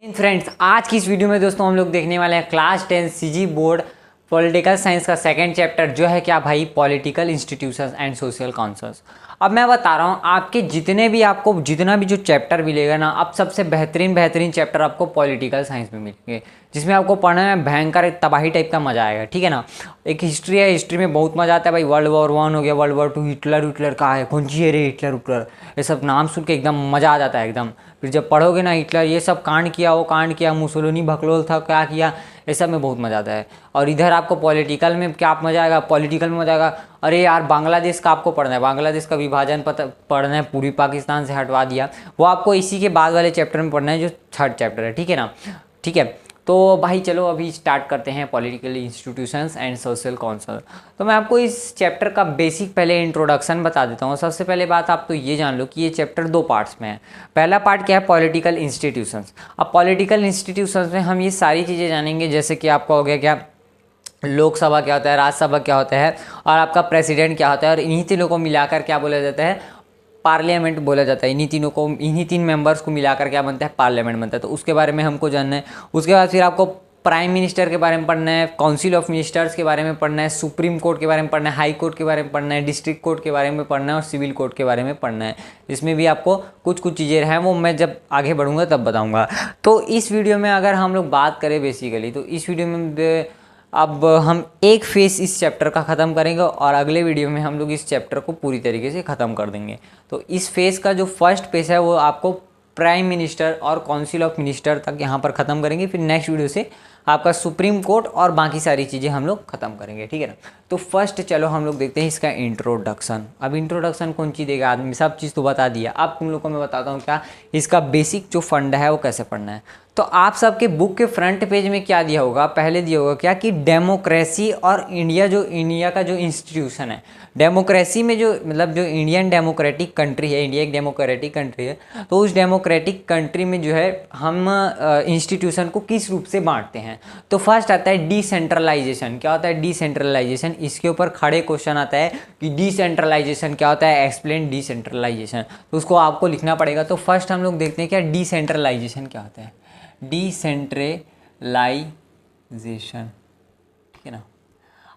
Friends, आज की इस वीडियो में दोस्तों हम लोग देखने वाले हैं class 10 CG board political science का सेकंड चैप्टर जो है क्या भाई, political institutions and social councils. अब मैं बता रहा हूँ आपके जितना भी जो चैप्टर मिलेगा ना, अब सबसे बेहतरीन चैप्टर आपको पॉलिटिकल साइंस में मिलेंगे, जिसमें आपको पढ़ने में भयंकर एक तबाही टाइप का मजा आएगा। ठीक है ना। एक हिस्ट्री है, हिस्ट्री में बहुत मजा आता है भाई। वर्ल्ड वॉर 1 हो गया, वर्ल्ड वॉर 2, हिटलर कहाँ है, कौन सी है रे हिटलर, ये सब नाम सुन के एकदम मजा आ जाता है एकदम। फिर जब पढ़ोगे ना, हिटलर ये सब कांड किया, वो कांड किया, मुसोलिनी भकलोल था, क्या किया, ये सब में बहुत मज़ा आता है। और इधर आपको पॉलिटिकल में क्या मज़ा आएगा, पॉलिटिकल में मज़ा आएगा। अरे यार, बांग्लादेश का आपको पढ़ना है, बांग्लादेश का विभाजन पढ़ना है, पूरी पाकिस्तान से हटवा दिया, वो आपको इसी के बाद वाले चैप्टर में पढ़ना है, जो थर्ड चैप्टर है। ठीक है ना। ठीक है, तो भाई चलो अभी स्टार्ट करते हैं political institutions and social council. तो मैं आपको इस चैप्टर का बेसिक पहले इंट्रोडक्शन बता देता हूँ। सबसे पहले बात आप तो ये जान लो कि ये चैप्टर 2 पार्ट्स में है। पहला पार्ट क्या है, पॉलिटिकल इंस्टीट्यूशंस। अब पॉलिटिकल इंस्टीट्यूशंस में हम ये सारी चीज़ें जानेंगे, जैसे कि आपका हो गया क्या, लोकसभा क्या होता है, राज्यसभा क्या होता है, और आपका प्रेसिडेंट क्या होता है, और इन्हीं तीनों को मिलाकर क्या बोला जाता है, पार्लियामेंट बोला जाता है। इन्हीं तीन मेंबर्स को मिलाकर क्या बनता है, पार्लियामेंट बनता है। तो उसके बारे में हमको जानना है। उसके बाद फिर आपको प्राइम मिनिस्टर के बारे में पढ़ना है, काउंसिल ऑफ मिनिस्टर्स के बारे में पढ़ना है, सुप्रीम कोर्ट के बारे में पढ़ना है, हाई कोर्ट के बारे में पढ़ना है, डिस्ट्रिक्ट कोर्ट के बारे में पढ़ना है, और सिविल कोर्ट के बारे में पढ़ना है। इसमें भी आपको कुछ चीज़ें हैं, वो मैं जब आगे बढ़ूँगा तब बताऊँगा। तो इस वीडियो में अगर हम लोग बात करें बेसिकली, तो इस वीडियो में अब हम एक फेस इस चैप्टर का ख़त्म करेंगे, और अगले वीडियो में हम लोग इस चैप्टर को पूरी तरीके से ख़त्म कर देंगे। तो इस फेस का जो फर्स्ट फेस है, वो आपको प्राइम मिनिस्टर और काउंसिल ऑफ मिनिस्टर तक यहाँ पर ख़त्म करेंगे। फिर नेक्स्ट वीडियो से आपका सुप्रीम कोर्ट और बाकी सारी चीज़ें हम लोग ख़त्म करेंगे। ठीक है ना। तो फर्स्ट चलो हम लोग देखते हैं इसका इंट्रोडक्शन। अब इंट्रोडक्शन कौन चीज़ देगा, आदमी सब चीज़ तो बता दिया। अब तुम लोग को मैं बताता हूँ क्या इसका बेसिक जो फंड है वो कैसे पढ़ना है। तो आप सबके बुक के फ्रंट पेज में क्या दिया होगा, पहले दिया होगा क्या कि डेमोक्रेसी और इंडिया का जो इंस्टीट्यूशन है, डेमोक्रेसी में जो मतलब जो इंडियन डेमोक्रेटिक कंट्री है, इंडिया एक डेमोक्रेटिक कंट्री है, तो उस डेमोक्रेटिक कंट्री में जो है हम इंस्टीट्यूशन को किस रूप से बांटते हैं। तो फर्स्ट आता है डिसेंट्रलाइजेशन। क्या होता है डिसेंट्रलाइजेशन, इसके ऊपर खड़े क्वेश्चन आता है कि डिसेंट्रलाइजेशन क्या होता है, एक्सप्लेन डिसेंट्रलाइजेशन। तो उसको आपको लिखना पड़ेगा। तो फर्स्ट हम लोग देखते हैं क्या डिसेंट्रलाइजेशन क्या होता है। डिसेंट्रलाइजेशन, ठीक है ना।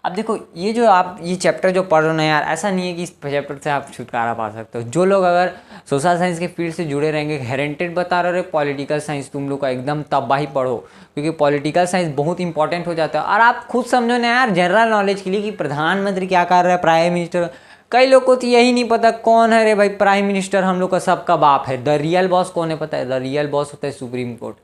अब देखो ये जो आप ये चैप्टर जो पढ़ रहे हो ना यार, ऐसा नहीं है कि इस चैप्टर से आप छुटकारा पा सकते हो। जो लोग अगर सोशल साइंस के फील्ड से जुड़े रहेंगे, गारंटेड बता रहे हो, पॉलिटिकल साइंस तुम लोग का एकदम तबाही पढ़ो, क्योंकि पॉलिटिकल साइंस बहुत इंपॉर्टेंट हो जाता है। और आप खुद समझो ना यार, जनरल नॉलेज के लिए कि प्रधानमंत्री क्या कर रहा है, प्राइम मिनिस्टर, कई लोग को तो यही नहीं पता कौन है रे भाई प्राइम मिनिस्टर। हम लोग का सबका बाप है। द रियल बॉस कौन है पता है, द रियल बॉस होता है supreme court,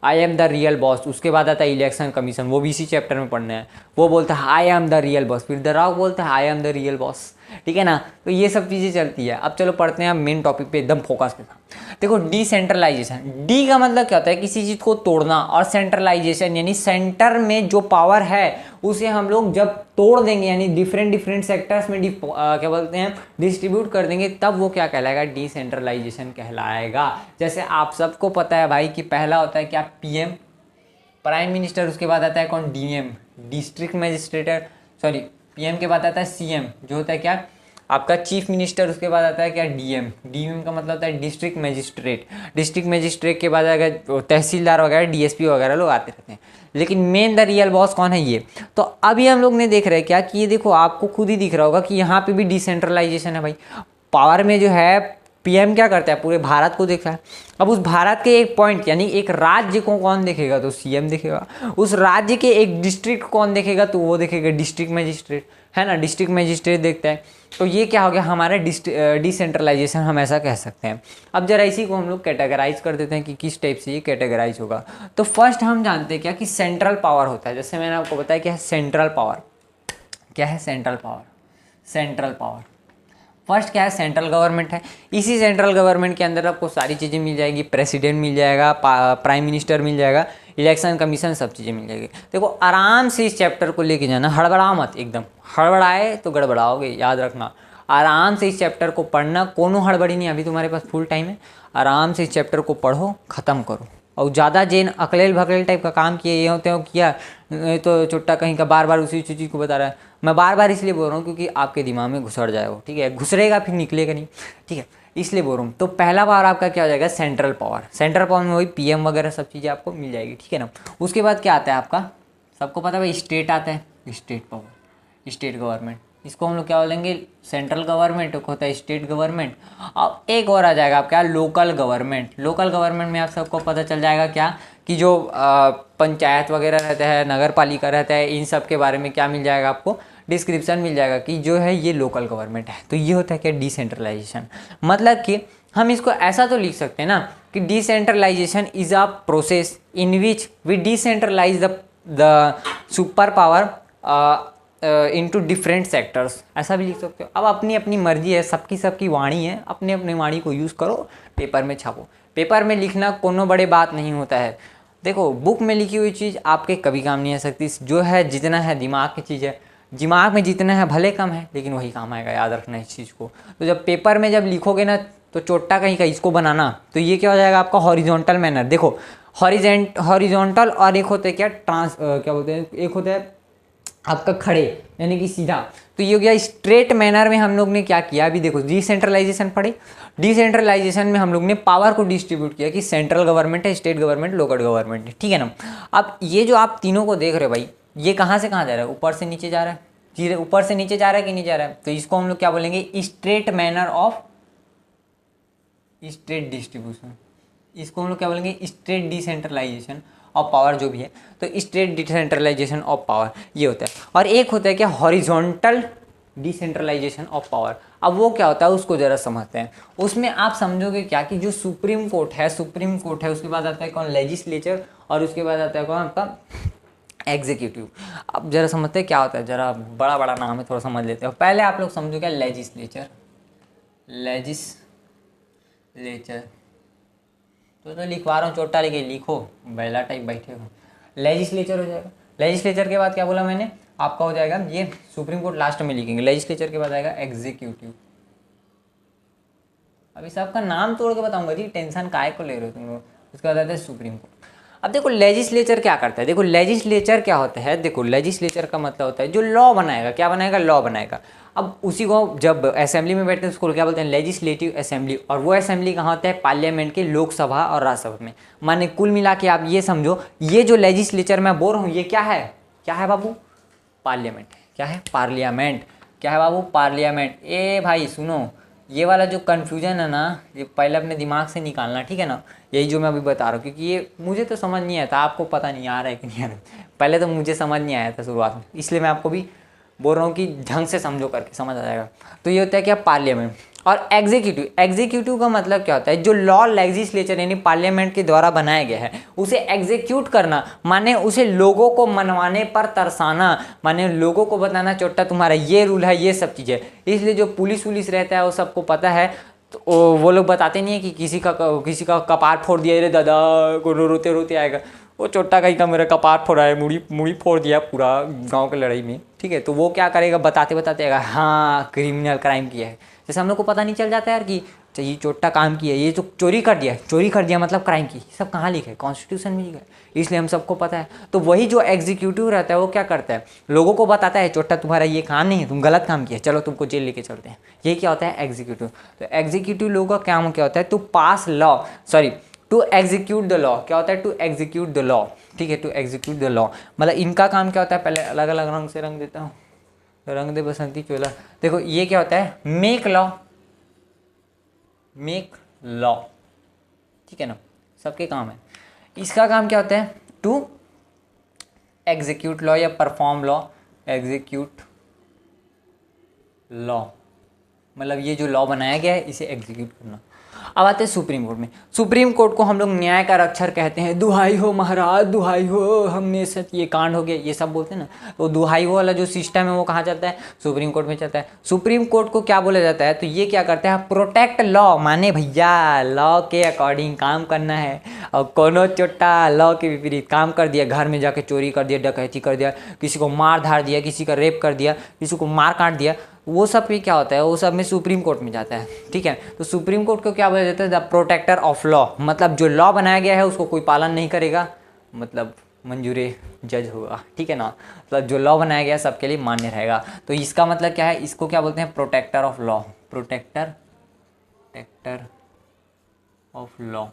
I am the real boss. उसके बाद आता है इलेक्शन कमीशन, वो भी इसी चैप्टर में पढ़ना है। वो बोलता है I am the real boss, फिर द रॉक बोलता है I am the real boss. ठीक है ना। तो ये सब चीज़ें चलती है। अब चलो पढ़ते हैं मेन टॉपिक पे एकदम फोकस के साथ। देखो डिसेंट्रलाइजेशन, डी का मतलब क्या होता है, किसी चीज़ को तोड़ना, और सेंट्रलाइजेशन यानी सेंटर में जो पावर है उसे हम लोग जब तोड़ देंगे, यानी डिफरेंट सेक्टर्स में क्या बोलते हैं, डिस्ट्रीब्यूट कर देंगे, तब वो क्या कहलाएगा, डिसेंट्रलाइजेशन कहलाएगा। जैसे आप सबको पता है भाई कि पहला होता है क्या, पीएम प्राइम मिनिस्टर, उसके बाद आता है कौन, डीएम डिस्ट्रिक्ट मजिस्ट्रेटर, सॉरी पीएम के बाद आता है सीएम जो होता है क्या आपका चीफ मिनिस्टर, उसके बाद आता है क्या डीएम का मतलब होता है डिस्ट्रिक्ट मजिस्ट्रेट के बाद अगर तहसीलदार वगैरह डीएसपी वगैरह लोग आते रहते हैं। लेकिन मेन द रियल बॉस कौन है, ये। तो अभी हम लोग ने देख रहे हैं क्या कि ये देखो आपको खुद ही दिख रहा होगा कि यहाँ पे भी डिसेंट्रलाइजेशन है भाई। पावर में जो है पीएम क्या करता है, पूरे भारत को देखता है। अब उस भारत के एक पॉइंट यानी एक राज्य को कौन देखेगा, तो सीएम देखेगा। उस राज्य के एक डिस्ट्रिक्ट कौन देखेगा, तो वो देखेगा डिस्ट्रिक्ट मजिस्ट्रेट, है ना, डिस्ट्रिक्ट मजिस्ट्रेट देखता है। तो ये क्या हो गया हमारा डिसेंट्रलाइजेशन, हम ऐसा कह सकते हैं। अब जरा इसी को हम लोग कैटेगराइज कर देते हैं कि किस टाइप से ये कैटेगराइज होगा। तो फर्स्ट हम जानते हैं क्या कि सेंट्रल पावर होता है। जैसे मैंने आपको बताया क्या है सेंट्रल पावर, क्या है सेंट्रल पावर। फर्स्ट क्या है, सेंट्रल गवर्नमेंट है। इसी सेंट्रल गवर्नमेंट के अंदर आपको सारी चीज़ें मिल जाएगी, प्रेसिडेंट मिल जाएगा, प्राइम मिनिस्टर मिल जाएगा, इलेक्शन कमीशन, सब चीज़ें मिल जाएगी। देखो आराम से इस चैप्टर को लेके जाना, हड़बड़ा मत, एकदम हड़बड़ाए तो गड़बड़ाओगे, याद रखना। आराम से इस चैप्टर को पढ़ना, कोनो हड़बड़ी नहीं, अभी तुम्हारे पास फुल टाइम है। आराम से इस चैप्टर को पढ़ो, ख़त्म करो। और ज़्यादा जेन अकलेल भकलेल टाइप का काम किए ये होते हो किया, तो चुट्टा कहीं का बार बार उसी चीज़ को बता रहा है। मैं बार बार इसलिए बोल रहा हूँ क्योंकि आपके दिमाग में घुसड़ जाए वो, ठीक है, घुसरेगा फिर निकलेगा नहीं। ठीक है, इसलिए बोल रहा हूँ। तो पहला पावर आपका क्या हो जाएगा, सेंट्रल पावर। सेंट्रल पावर में वही पीएम वगैरह सब चीज़ें आपको मिल जाएगी, ठीक है ना। उसके बाद क्या आता है आपका, सबको पता है भाई, स्टेट आता है, स्टेट पावर, स्टेट गवर्नमेंट, इसको हम लोग क्या बोलेंगे, सेंट्रल गवर्नमेंट, एक होता है स्टेट गवर्नमेंट। अब एक और आ जाएगा आपका लोकल गवर्नमेंट। लोकल गवर्नमेंट में आप सबको पता चल जाएगा क्या, कि जो पंचायत वगैरह रहता है, नगर पालिका रहता है, इन सब के बारे में क्या मिल जाएगा आपको, डिस्क्रिप्शन मिल जाएगा कि जो है ये लोकल गवर्नमेंट है। तो ये होता है क्या, डिसेंट्रलाइजेशन। मतलब कि हम इसको ऐसा तो लिख सकते हैं ना कि decentralisation is a process in which we decentralise the super power into different sectors, ऐसा भी लिख सकते हो। अब अपनी अपनी मर्जी है, सबकी सबकी वाणी है, अपने अपने वाणी को यूज़ करो, पेपर में छापो। पेपर में लिखना कोनो बड़े बात नहीं होता है। देखो बुक में लिखी हुई चीज़ आपके कभी काम नहीं आ सकती, जो है जितना है दिमाग की चीज़ है, दिमाग में जितना है भले कम है लेकिन वही काम आएगा, याद रखना इस चीज़ को। तो जब पेपर में जब लिखोगे ना तो चोट्टा कहीं का इसको बनाना, तो ये क्या हो जाएगा आपका, हॉरिजॉन्टल मैनर। देखो हॉरिजॉन्टल और एक होता है क्या, क्या बोलते हैं, एक होता है आपका खड़े यानी कि सीधा। तो ये हो गया स्ट्रेट मैनर में हम लोग ने क्या किया, अभी देखो डिसेंट्रलाइजेशन पढ़े, डिसेंट्रलाइजेशन में हम लोग ने पावर को डिस्ट्रीब्यूट किया कि सेंट्रल गवर्नमेंट है, स्टेट गवर्नमेंट, लोकल गवर्नमेंट है, ठीक है ना। अब ये जो आप तीनों को देख रहे हो भाई, ये कहाँ से कहाँ जा रहा है, ऊपर से नीचे जा रहा है, सीधे ऊपर से नीचे जा रहा है कि नहीं जा रहा है। तो इसको हम लोग क्या बोलेंगे, straight manner of state distribution, इसको हम लोग क्या बोलेंगे, स्टेट डिसेंट्रलाइजेशन ऑफ पावर, जो भी है। तो स्टेट डिसेंट्रलाइजेशन ऑफ पावर ये होता है। और एक होता है क्या, हॉरिजॉन्टल डिसेंट्रलाइजेशन ऑफ पावर। अब वो क्या होता है उसको जरा समझते हैं। उसमें आप समझोगे क्या कि जो सुप्रीम कोर्ट है, उसके बाद आता है कौन, लेजिस्लेचर, और उसके बाद आता है कौन आपका एग्जीक्यूटिव। अब जरा समझते हैं क्या होता है, जरा बड़ा बड़ा नाम है, थोड़ा समझ लेते हो। पहले आप लोग समझो क्या, लेजिस्लेचर तो लिखवा रहा हूँ, चोटा लेके लिखो, बैला टाइप बैठे हो। लेजिस्लेचर हो जाएगा। लेजिस्लेचर के बाद क्या बोला मैंने, आपका हो जाएगा ये सुप्रीम कोर्ट, लास्ट में लिखेंगे। लेजिस्लेचर के बाद आएगा एग्जीक्यूटिव। अभी सबका नाम तोड़ के बताऊंगा जी, टेंशन काहे को ले रहे हो तुम लोग। उसके बाद आता है सुप्रीम कोर्ट। अब देखो लेजिस्लेचर क्या करता है, देखो लेजिस्लेचर क्या होता है, देखो लेजिस्लेचर का मतलब होता है जो लॉ बनाएगा, क्या बनाएगा, लॉ बनाएगा। अब उसी को जब असेंबली में बैठते हैं उसको क्या बोलते हैं, लेजिस्लेटिव असेंबली। और वो असेंबली कहाँ होता है, पार्लियामेंट के लोकसभा और राज्यसभा में। माने कुल मिला के आप ये समझो, ये जो लेजिस्लेचर मैं बोल रहा हूँ ये क्या है बाबू, पार्लियामेंट। क्या है, पार्लियामेंट। क्या है बाबू, पार्लियामेंट। ए भाई सुनो, ये वाला जो कन्फ्यूजन है ना, ये पहले अपने दिमाग से निकालना, ठीक है ना। यही जो मैं अभी बता रहा हूँ, क्योंकि ये मुझे तो समझ नहीं आया था, आपको पता नहीं आ रहा है कि नहीं आ रहा है। पहले तो मुझे समझ नहीं आया था शुरुआत में, इसलिए मैं आपको भी बोल रहा हूँ कि ढंग से समझो, करके समझ आ जाएगा। तो ये होता है क्या, पार्लियामेंट। और एग्जीक्यूटिव का मतलब क्या होता है, जो लॉ लेजिस्लेचर यानी पार्लियामेंट के द्वारा बनाया गया है उसे एग्जीक्यूट करना, माने उसे लोगों को मनवाने पर तरसाना, माने लोगों को बताना चोट्टा तुम्हारा ये रूल है, ये सब चीज़ें। इसलिए जो पुलिस रहता है वो सबको पता है, तो वो लोग बताते नहीं है कि किसी का कपार फोड़ दिया, रे दादा को रोते रोते आएगा, वो चोट्टा कहीं का मेरा कपार फोड़ा है, मुड़ी फोड़ दिया पूरा गांव की लड़ाई में, ठीक है। तो वो क्या करेगा, बताते आएगा हाँ क्रिमिनल क्राइम किया है। जैसे हम लोग को पता नहीं चल जाता है यार कि ये चोट्टा काम किया, ये जो चोरी कर दिया मतलब क्राइम की, सब कहाँ लिखा है, कॉन्स्टिट्यूशन में लिखा है, इसलिए हम सबको पता है। तो वही जो एग्जीक्यूटिव रहता है वो क्या करता है, लोगों को बताता है चोट्टा तुम्हारा ये काम नहीं है, तुम गलत काम किया, चलो तुमको जेल लेके चलते हैं। ये क्या होता है, एग्जीक्यूटिव। तो एग्जीक्यूटिव लोगों का काम क्या होता है, टू एग्जीक्यूट द लॉ। क्या होता है, टू एग्जीक्यूट द लॉ, ठीक है, टू एग्जीक्यूट द लॉ। मतलब इनका काम क्या होता है, पहले अलग अलग रंग से रंग देता हूँ, रंग दे बसंती चोला। देखो ये क्या होता है, मेक लॉ, ठीक है ना, सबके काम है। इसका काम क्या होता है, टू एग्जीक्यूट लॉ या परफॉर्म लॉ, एग्जीक्यूट लॉ मतलब ये जो लॉ बनाया गया है इसे एग्जीक्यूट करना। अब आते हैं सुप्रीम कोर्ट में। सुप्रीम कोर्ट को हम लोग न्याय का रक्षक कहते हैं। दुहाई हो महाराज, दुहाई हो, हमने सच ये कांड हो गया, ये सब बोलते हैं ना। तो दुहाई हो वाला जो सिस्टम है वो कहाँ चलता है, सुप्रीम कोर्ट में चलता है। सुप्रीम कोर्ट को क्या बोला जाता है, तो ये क्या करता है, प्रोटेक्ट लॉ, माने भैया लॉ के अकॉर्डिंग काम करना है। और कोनो चोट्टा लॉ के विपरीत काम कर दिया, घर में जाके चोरी कर दिया, डकैती कर दिया, किसी को मार धार दिया, किसी का रेप कर दिया, किसी को मार काट दिया, वो सब भी क्या होता है, वो सब में सुप्रीम कोर्ट में जाता है, ठीक है। तो सुप्रीम कोर्ट को क्या बोला जाता है, द प्रोटेक्टर ऑफ लॉ। मतलब जो लॉ बनाया गया है उसको कोई पालन नहीं करेगा, मतलब मंजूरे जज होगा, ठीक है ना। मतलब जो लॉ बनाया गया सबके लिए मान्य रहेगा। तो इसका मतलब क्या है, इसको क्या बोलते हैं, protector of law, protector protector of law,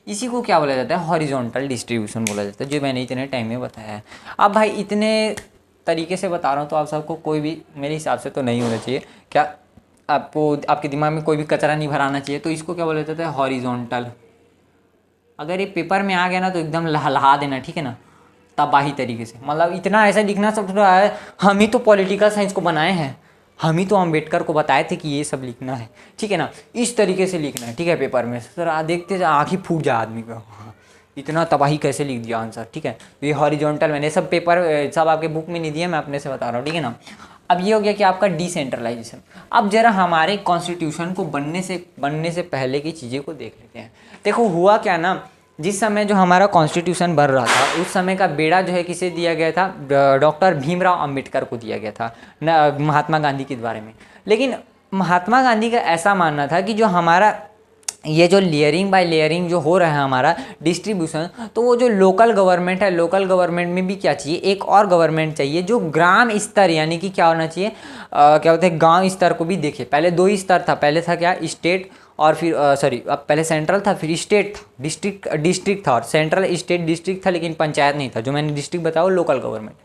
इसी को क्या बोला जाता है, हॉरिजॉन्टल डिस्ट्रीब्यूशन बोला जाता है, जो मैंने इतने टाइम में बताया है। अब भाई इतने तरीके से बता रहा हूँ तो आप सबको कोई भी मेरे हिसाब से तो नहीं होना चाहिए, क्या आपको आपके दिमाग में कोई भी कचरा नहीं भराना चाहिए। तो इसको क्या बोला जाता है, हॉरिजॉन्टल। अगर ये पेपर में आ गया ना तो एकदम लहा देना, ठीक है ना, तबाही तरीके से। मतलब इतना ऐसा लिखना सब रहा है, हम ही तो पॉलिटिकल साइंस को बनाए हैं, हम ही तो अम्बेडकर को बताए थे कि ये सब लिखना है, ठीक है ना, इस तरीके से लिखना है, ठीक है, पेपर में। सर देखते आँख ही फूट जाए आदमी का, इतना तबाही कैसे लिख दिया आंसर, ठीक है। ये हॉरिजॉन्टल मैंने सब पेपर सब आपके बुक में नहीं दिया, मैं अपने से बता रहा हूँ, ठीक है ना। अब ये हो गया कि आपका डिसेंट्रलाइजेशन। अब जरा हमारे कॉन्स्टिट्यूशन को बनने से पहले की चीज़ें को देख लेते हैं। देखो हुआ क्या ना, जिस समय जो हमारा कॉन्स्टिट्यूशन बन रहा था उस समय का बेड़ा जो है किसे दिया गया था, डॉक्टर भीमराव अंबेडकर को दिया गया था, महात्मा गांधी के बारे में। लेकिन महात्मा गांधी का ऐसा मानना था कि जो हमारा ये जो लेयरिंग बाय लेयरिंग जो हो रहा है हमारा डिस्ट्रीब्यूशन, तो वो जो लोकल गवर्नमेंट है, लोकल गवर्नमेंट में भी क्या चाहिए, एक और गवर्नमेंट चाहिए जो ग्राम स्तर, यानी कि क्या होना चाहिए, क्या होता है, गांव स्तर को भी देखे। पहले दो ही स्तर था, पहले था क्या, स्टेट, और फिर अब पहले सेंट्रल था, फिर स्टेट था, डिस्ट्रिक्ट था, और सेंट्रल स्टेट डिस्ट्रिक्ट था, लेकिन पंचायत नहीं था। जो मैंने डिस्ट्रिक्ट बताया वो लोकल गवर्नमेंट,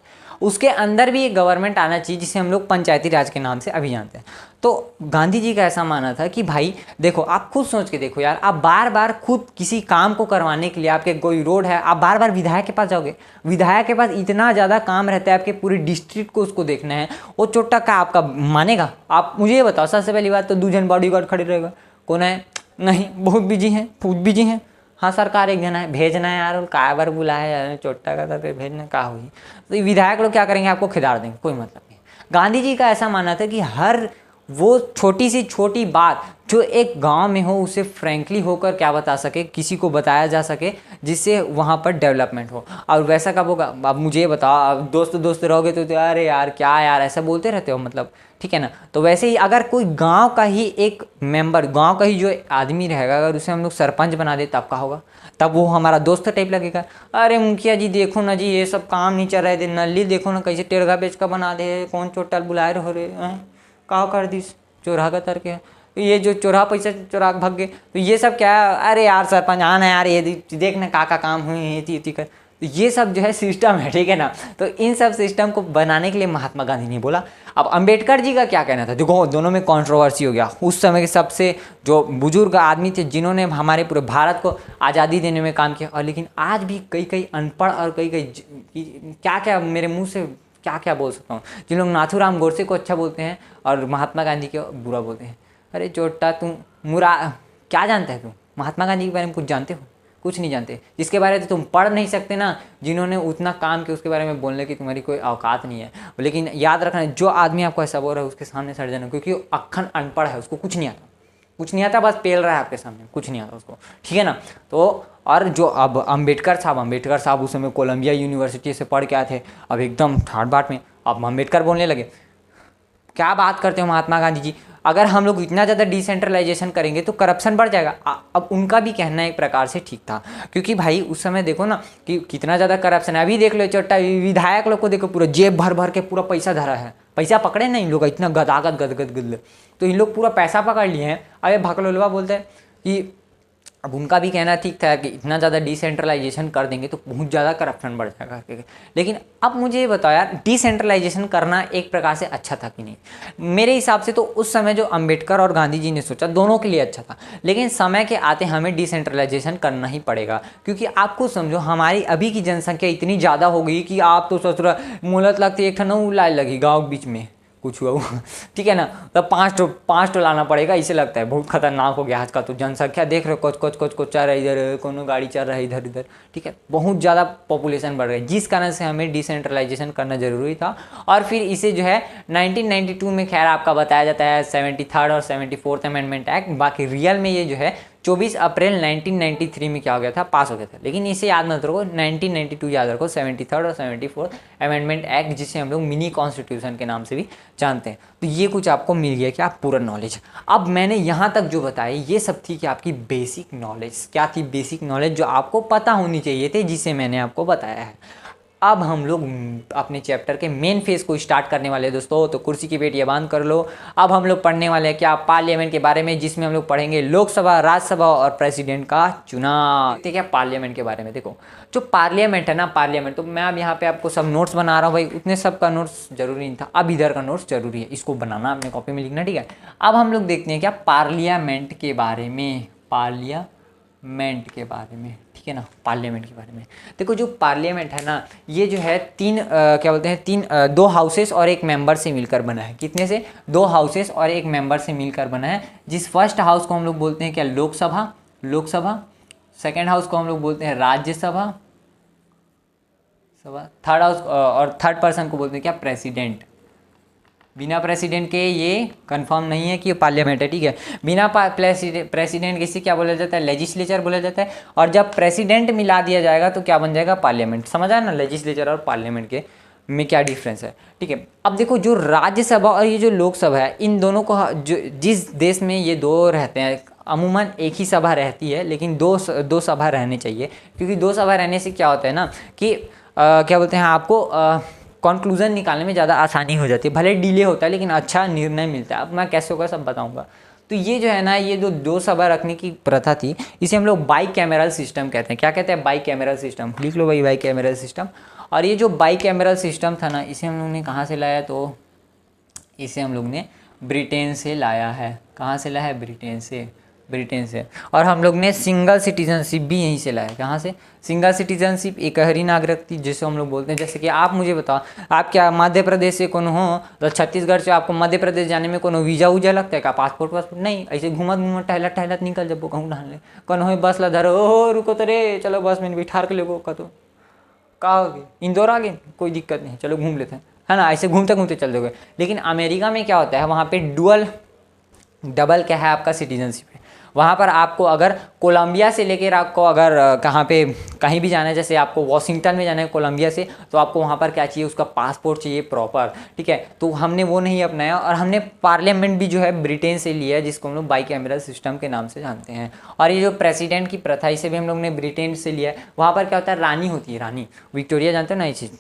उसके अंदर भी एक गवर्नमेंट आना चाहिए जिसे हम लोग पंचायती राज के नाम से अभी जानते हैं। तो गांधी जी का ऐसा मानना था कि भाई देखो, आप खुद सोच के देखो यार, आप बार बार खुद किसी काम को करवाने के लिए, आपके कोई रोड है, आप बार बार विधायक के पास जाओगे, विधायक के पास इतना ज़्यादा काम रहता है, आपके पूरे डिस्ट्रिक्ट को उसको देखना है, वो चोट्टा का आपका मानेगा? आप मुझे ये बताओ, सबसे पहली बात तो दूजन बॉडीगार्ड खड़े रहेगा, कौन है, नहीं, बहुत बिजी हैं, हाँ सरकार एक जना है, भेजना है यार, काय बार बुलाया यार, चोट्टा का था भेजना कहा हुई। तो विधायक लोग क्या करेंगे, आपको खिदार देंगे, कोई मतलब नहीं। गांधी जी का ऐसा मानना था कि हर वो छोटी सी छोटी बात जो एक गांव में हो उसे फ्रैंकली होकर क्या बता सके, किसी को बताया जा सके, जिससे वहाँ पर डेवलपमेंट हो। और वैसा कब होगा, अब मुझे बताओ, अब दोस्त रहोगे तो अरे यार क्या यार ऐसा बोलते रहते हो, मतलब, ठीक है ना। तो वैसे ही अगर कोई गांव का ही एक मेंबर, गांव का ही जो आदमी रहेगा, अगर उसे हम लोग सरपंच बना दे तब का होगा, तब वो हमारा दोस्त टाइप लगेगा। अरे मुखिया जी देखो ना जी, ये सब काम नहीं चल रहा है, नली देखो ना कैसे टेढ़गा बेच का बना दे, कौन चोटल बुलाए रहो रे, कहा कर दी चोरा का तर के, ये जो चोरा पैसा चोरा भाग गए, तो ये सब क्या, अरे यार सरपंच आना यार, ये देखना का काम हुए, ये कर, तो ये सब जो है सिस्टम है, ठीक है ना। तो इन सब सिस्टम को बनाने के लिए महात्मा गांधी ने बोला। अब अंबेडकर जी का क्या कहना था, देखो दोनों में कंट्रोवर्सी हो गया। उस समय के सबसे जो बुजुर्ग आदमी थे जिन्होंने हमारे पूरे भारत को आज़ादी देने में काम किया, और लेकिन आज भी कई अनपढ़ और कई क्या मेरे मुँह से क्या बोल सकता हूँ, जिन लोग नाथूराम गोडसे को अच्छा बोलते हैं और महात्मा गांधी को बुरा बोलते हैं। अरे चोट्टा तुम क्या जानता है, तुम महात्मा गांधी के बारे में कुछ जानते हो? कुछ नहीं जानते। जिसके बारे में तुम पढ़ नहीं सकते ना, जिन्होंने उतना काम किया उसके बारे में बोलने की तुम्हारी कोई औकात नहीं है। लेकिन याद रखना, जो आदमी आपको ऐसा बोल रहा है उसके सामने सड़ जाना, क्योंकि वो अक्खन अनपढ़ है, उसको कुछ नहीं आता, बस पेल रहा है आपके सामने, कुछ नहीं आता उसको, ठीक है ना। तो और जो अब अंबेडकर साहब उस समय कोलंबिया यूनिवर्सिटी से पढ़ के आए थे, अब एकदम ठाट बाट में अब अंबेडकर बोलने लगे। क्या बात करते हो महात्मा गांधी जी, अगर हम लोग इतना ज़्यादा डिसेंट्रलाइजेशन करेंगे तो करप्शन बढ़ जाएगा। अब उनका भी कहना एक प्रकार से ठीक था, क्योंकि भाई उस समय देखो ना कि कितना ज़्यादा करप्शन है। अभी देख लो चोट्टा विधायक लोग को देखो, पूरा जेब भर के पूरा पैसा धरा है, पैसा पकड़े ना इन लोग इतना गदगद, तो इन लोग पूरा पैसा पकड़ लिए हैं। अबे भकलोलवा बोलते हैं कि अब उनका भी कहना ठीक था कि इतना ज़्यादा डिसेंट्रलाइजेशन कर देंगे तो बहुत ज़्यादा करप्शन बढ़ जाएगा। लेकिन अब मुझे ये बताओ यार, डिसेंट्रलाइजेशन करना एक प्रकार से अच्छा था कि नहीं? मेरे हिसाब से तो उस समय जो अंबेडकर और गांधी जी ने सोचा दोनों के लिए अच्छा था, लेकिन समय के आते हमें डिसेंट्रलाइजेशन करना ही पड़ेगा। क्योंकि आप खुद समझो, हमारी अभी की जनसंख्या इतनी ज़्यादा हो गई कि आप तो सोच रहे मोलत लगती एक ठन लाइन लगी गाँव के बीच में कुछ हुआ ठीक है ना, तब पाँच टो लाना पड़ेगा। इसे लगता है बहुत खतरनाक हो गया आज का, तो जनसंख्या देख रहे हो कुछ चल रहा है इधर, कोनो गाड़ी चल रहा है इधर, ठीक है, बहुत ज़्यादा पॉपुलेशन बढ़ रही है, जिस कारण से हमें डिसेंट्रलाइजेशन करना जरूरी था। और फिर इसे जो है 1992 में खैर आपका बताया जाता है 73rd और 74th अमेंडमेंट एक्ट, बाकी रियल में ये जो है 24 अप्रैल 1993 में क्या हो गया था, पास हो गया था। लेकिन इसे याद मत रखो, 1992 याद रखो, 73rd और 74th अमेंडमेंट एक्ट, जिसे हम लोग मिनी कॉन्स्टिट्यूशन के नाम से भी जानते हैं। तो ये कुछ आपको मिल गया क्या, पूरा नॉलेज। अब मैंने यहाँ तक जो बताया ये सब थी कि आपकी बेसिक नॉलेज। क्या थी बेसिक नॉलेज जो आपको पता होनी चाहिए थी, जिसे मैंने आपको बताया है। अब हम लोग अपने चैप्टर के मेन फेज को स्टार्ट करने वाले हैं दोस्तों। तो कुर्सी की पेटियां बांध कर लो। अब हम लोग पढ़ने वाले हैं क्या, पार्लियामेंट के बारे में, जिसमें हम लोग पढ़ेंगे लोकसभा, राज्यसभा और प्रेसिडेंट का चुनाव। ठीक है, पार्लियामेंट के बारे में देखो, जो पार्लियामेंट है ना, पार्लियामेंट, तो मैं अब यहाँ पे आपको सब नोट्स बना रहा हूँ भाई, उतने सब का नोट्स जरूरी नहीं था, अब इधर का नोट्स जरूरी है, इसको बनाना अपने कॉपी में लिखना। ठीक है, अब हम लोग देखते हैं क्या पार्लियामेंट के बारे में, पार्लियामेंट के बारे में, ठीक है ना, पार्लियामेंट के बारे में। देखो जो पार्लियामेंट है ना, ये जो है क्या बोलते हैं, दो हाउसेस और एक मेंबर से मिलकर बना है। कितने से? दो हाउसेस और एक मेंबर से मिलकर बना है। जिस फर्स्ट हाउस को हम लोग बोलते हैं क्या, लोकसभा। सेकेंड हाउस को हम लोग बोलते हैं राज्यसभा, थर्ड हाउस और थर्ड पर्सन को बोलते हैं क्या, प्रेसिडेंट। बिना प्रेसिडेंट के ये कंफर्म नहीं है कि ये पार्लियामेंट है। ठीक है, बिना प्रेसिडेंट किसी क्या बोला जाता है, लेजिस्लेचर बोला जाता है। और जब प्रेसिडेंट मिला दिया जाएगा तो क्या बन जाएगा, पार्लियामेंट। समझ आया ना, लेजिस्लेचर और पार्लियामेंट के में क्या डिफरेंस है। ठीक है, अब देखो जो राज्यसभा और ये जो लोकसभा है, इन दोनों को जो जिस देश में ये दो रहते हैं, अमूमन एक ही सभा रहती है, लेकिन दो सभा रहने चाहिए। क्योंकि दो सभा रहने से क्या होता है ना कि क्या बोलते हैं, आपको कंक्लूजन निकालने में ज़्यादा आसानी हो जाती है। भले डिले होता है लेकिन अच्छा निर्णय मिलता है। अब मैं कैसे होगा सब बताऊंगा। तो ये जो है ना, ये जो दो सभा रखने की प्रथा थी, इसे हम लोग बाई कैमरल सिस्टम कहते हैं। क्या कहते हैं, बाई कैमरल सिस्टम। लिख लो भाई, बाई कैमरल सिस्टम। और ये जो बाई कैमरल सिस्टम था ना, इसे हम लोग ने कहाँ से लाया, तो इसे हम लोग ने ब्रिटेन से लाया है। कहाँ से लाया है, ब्रिटेन से। और हम लोग ने सिंगल सिटीजनशिप भी यहीं से लाया। कहाँ से, सिंगल सिटीजनशिप, एकहरी नागरिकता जिसे हम लोग बोलते हैं। जैसे कि आप मुझे बताओ, आप क्या मध्य प्रदेश से कौन हो, तो छत्तीसगढ़ से आपको मध्य प्रदेश जाने में कोनो वीजा उजा लगता है क्या, पासपोर्ट नहीं, ऐसे घूमत टहलत निकल जब कहूँ ढाल ले कौन हो, बस ला धरो, ओ रुको तो रे, चलो बस में बिठार के लोगों का, तो कहाँ हो गए, इंदौर आ गए, कोई दिक्कत नहीं, चलो घूम लेते हैं, है ना, ऐसे घूमते घूमते चल दोगे। लेकिन अमेरिका में क्या होता है, वहाँ पे डबल क्या है आपका, सिटीजनशिप है। वहाँ पर आपको अगर कोलंबिया से लेकर आपको अगर कहाँ पे कहीं भी जाना है, जैसे आपको वॉशिंगटन में जाना है कोलंबिया से, तो आपको वहाँ पर क्या चाहिए, उसका पासपोर्ट चाहिए प्रॉपर। ठीक है, तो हमने वो नहीं अपनाया। और हमने पार्लियामेंट भी जो है ब्रिटेन से लिया है, जिसको हम लोग बाई कैमरल सिस्टम के नाम से जानते हैं। और ये जो प्रेसिडेंट की प्रथा, इसे भी हम लोग ने ब्रिटेन से लिया है। वहाँ पर क्या होता है, रानी होती है, रानी विक्टोरिया, जानते हो ना ये चीज़,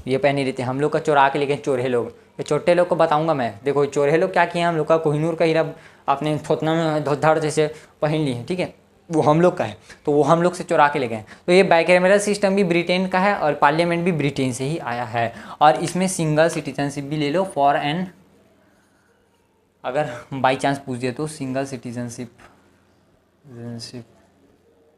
ये पहनी रहती है। हम लोग का चुरा के लेके चोरे लोग, ये छोटे लोग को बताऊंगा मैं। देखो चोरे लोग क्या किए, हम लोग का कोहिनूर का हीरा आपने थोतना में धड़ जैसे पहन ली है। ठीक है, वो हम लोग का है, तो वो हम लोग से चुरा के ले गए। तो ये बाइकैमरल सिस्टम भी ब्रिटेन का है और पार्लियामेंट भी ब्रिटेन से ही आया है। और इसमें सिंगल सिटीजनशिप भी ले लो फॉर एन, अगर बाई चांस पूछ दिया तो सिंगल सिटीजनशिप,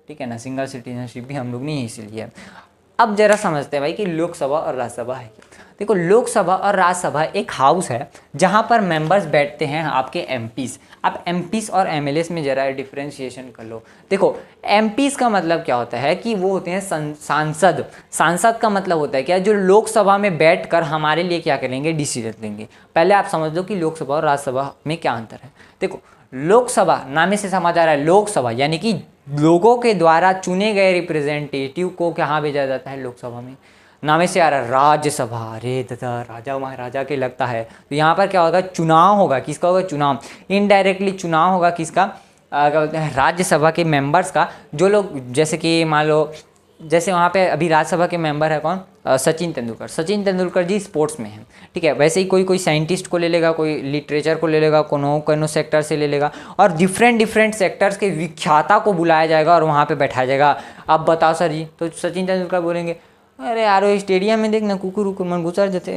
ठीक है ना, सिंगल सिटीजनशिप भी हम लोग ने यहीं से लिया है। अब जरा समझते हैं भाई कि लोकसभा और राज्यसभा है क्या। देखो लोकसभा और राज्यसभा एक हाउस है जहां पर मेंबर्स बैठते हैं आपके एमपीज। अब एमपीज और एमएलएस में जरा डिफरेंशिएशन कर लो। देखो एमपीज का मतलब क्या होता है कि वो होते हैं सांसद। सांसद का मतलब होता है क्या, जो लोकसभा में बैठकर हमारे लिए क्या करेंगे, डिसीजन लेंगे। पहले आप समझ लो कि लोकसभा और राज्यसभा में क्या अंतर है। देखो लोकसभा, नाम से समझ आ रहा है, लोकसभा यानी कि लोगों के द्वारा चुने गए रिप्रेजेंटेटिव को कहाँ भेजा जाता है, लोकसभा में। नाम से आ रहा है राज्यसभा, अरे दादा राजा महाराजा के लगता है। तो यहाँ पर क्या होगा, चुनाव होगा। किसका होगा, चुनाव, इनडायरेक्टली चुनाव होगा। किसका, क्या बोलते हैं, राज्यसभा के मेंबर्स का। जो लोग, जैसे कि मान लो, जैसे वहाँ पे अभी राज्यसभा के मेंबर है कौन, सचिन तेंदुलकर जी स्पोर्ट्स में हैं। ठीक है, वैसे ही कोई साइंटिस्ट को ले लेगा, कोई लिटरेचर को ले लेगा, कोनो सेक्टर से ले लेगा, और डिफरेंट सेक्टर्स के विख्याता को बुलाया जाएगा और वहाँ पे बैठाया जाएगा। अब बताओ सर जी, तो सचिन तेंदुलकर बोलेंगे, अरे यार वो स्टेडियम में देखना कुकुर मन घुसर जाते,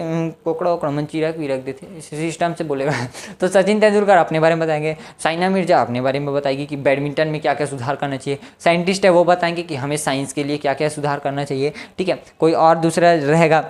कोकड़ा वोकड़ा मन चिरक विरक देते, इस सिस्टम से बोलेगा। तो सचिन तेंदुलकर अपने बारे में बताएंगे, साइना मिर्जा अपने बारे में बताएगी कि बैडमिंटन में क्या क्या सुधार करना चाहिए। साइंटिस्ट है वो बताएंगे कि हमें साइंस के लिए क्या क्या सुधार करना चाहिए। ठीक है, कोई और दूसरा रहेगा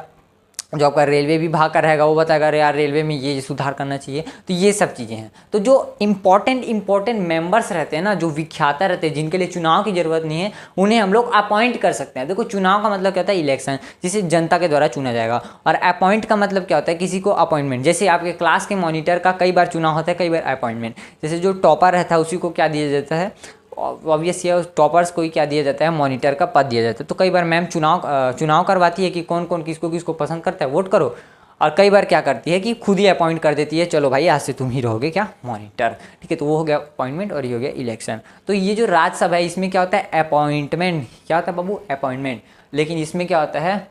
जो आपका रेलवे विभाग का रहेगा, वो बताएगा अरे यार रेलवे में ये सुधार करना चाहिए। तो ये सब चीज़ें हैं। तो जो इम्पोर्टेंट मेंबर्स रहते हैं ना, जो विख्याता रहते हैं, जिनके लिए चुनाव की जरूरत नहीं है, उन्हें हम लोग अपॉइंट कर सकते हैं। देखो चुनाव का मतलब क्या होता है, इलेक्शन, जिसे जनता के द्वारा चुना जाएगा। और अपॉइंट का मतलब क्या होता है, किसी को अपॉइंटमेंट। जैसे आपके क्लास के मॉनिटर का कई बार चुनाव होता है, कई बार अपॉइंटमेंट। जैसे जो टॉपर रहता है उसी को क्या दिया जाता है, ऑब्वियस ये टॉपर्स को ही क्या दिया जाता है, मॉनिटर का पद दिया जाता है। तो कई बार मैम चुनाव करवाती है कि कौन कौन किसको पसंद करता है, वोट करो। और कई बार क्या करती है कि खुद ही अपॉइंट कर देती है, चलो भाई आज से तुम ही रहोगे क्या, मॉनिटर। ठीक है, तो वो हो गया अपॉइंटमेंट और ये हो गया इलेक्शन। तो ये जो राज्यसभा है, इसमें क्या होता है, अपॉइंटमेंट। क्या होता है बाबू, अपॉइंटमेंट। लेकिन इसमें क्या होता है,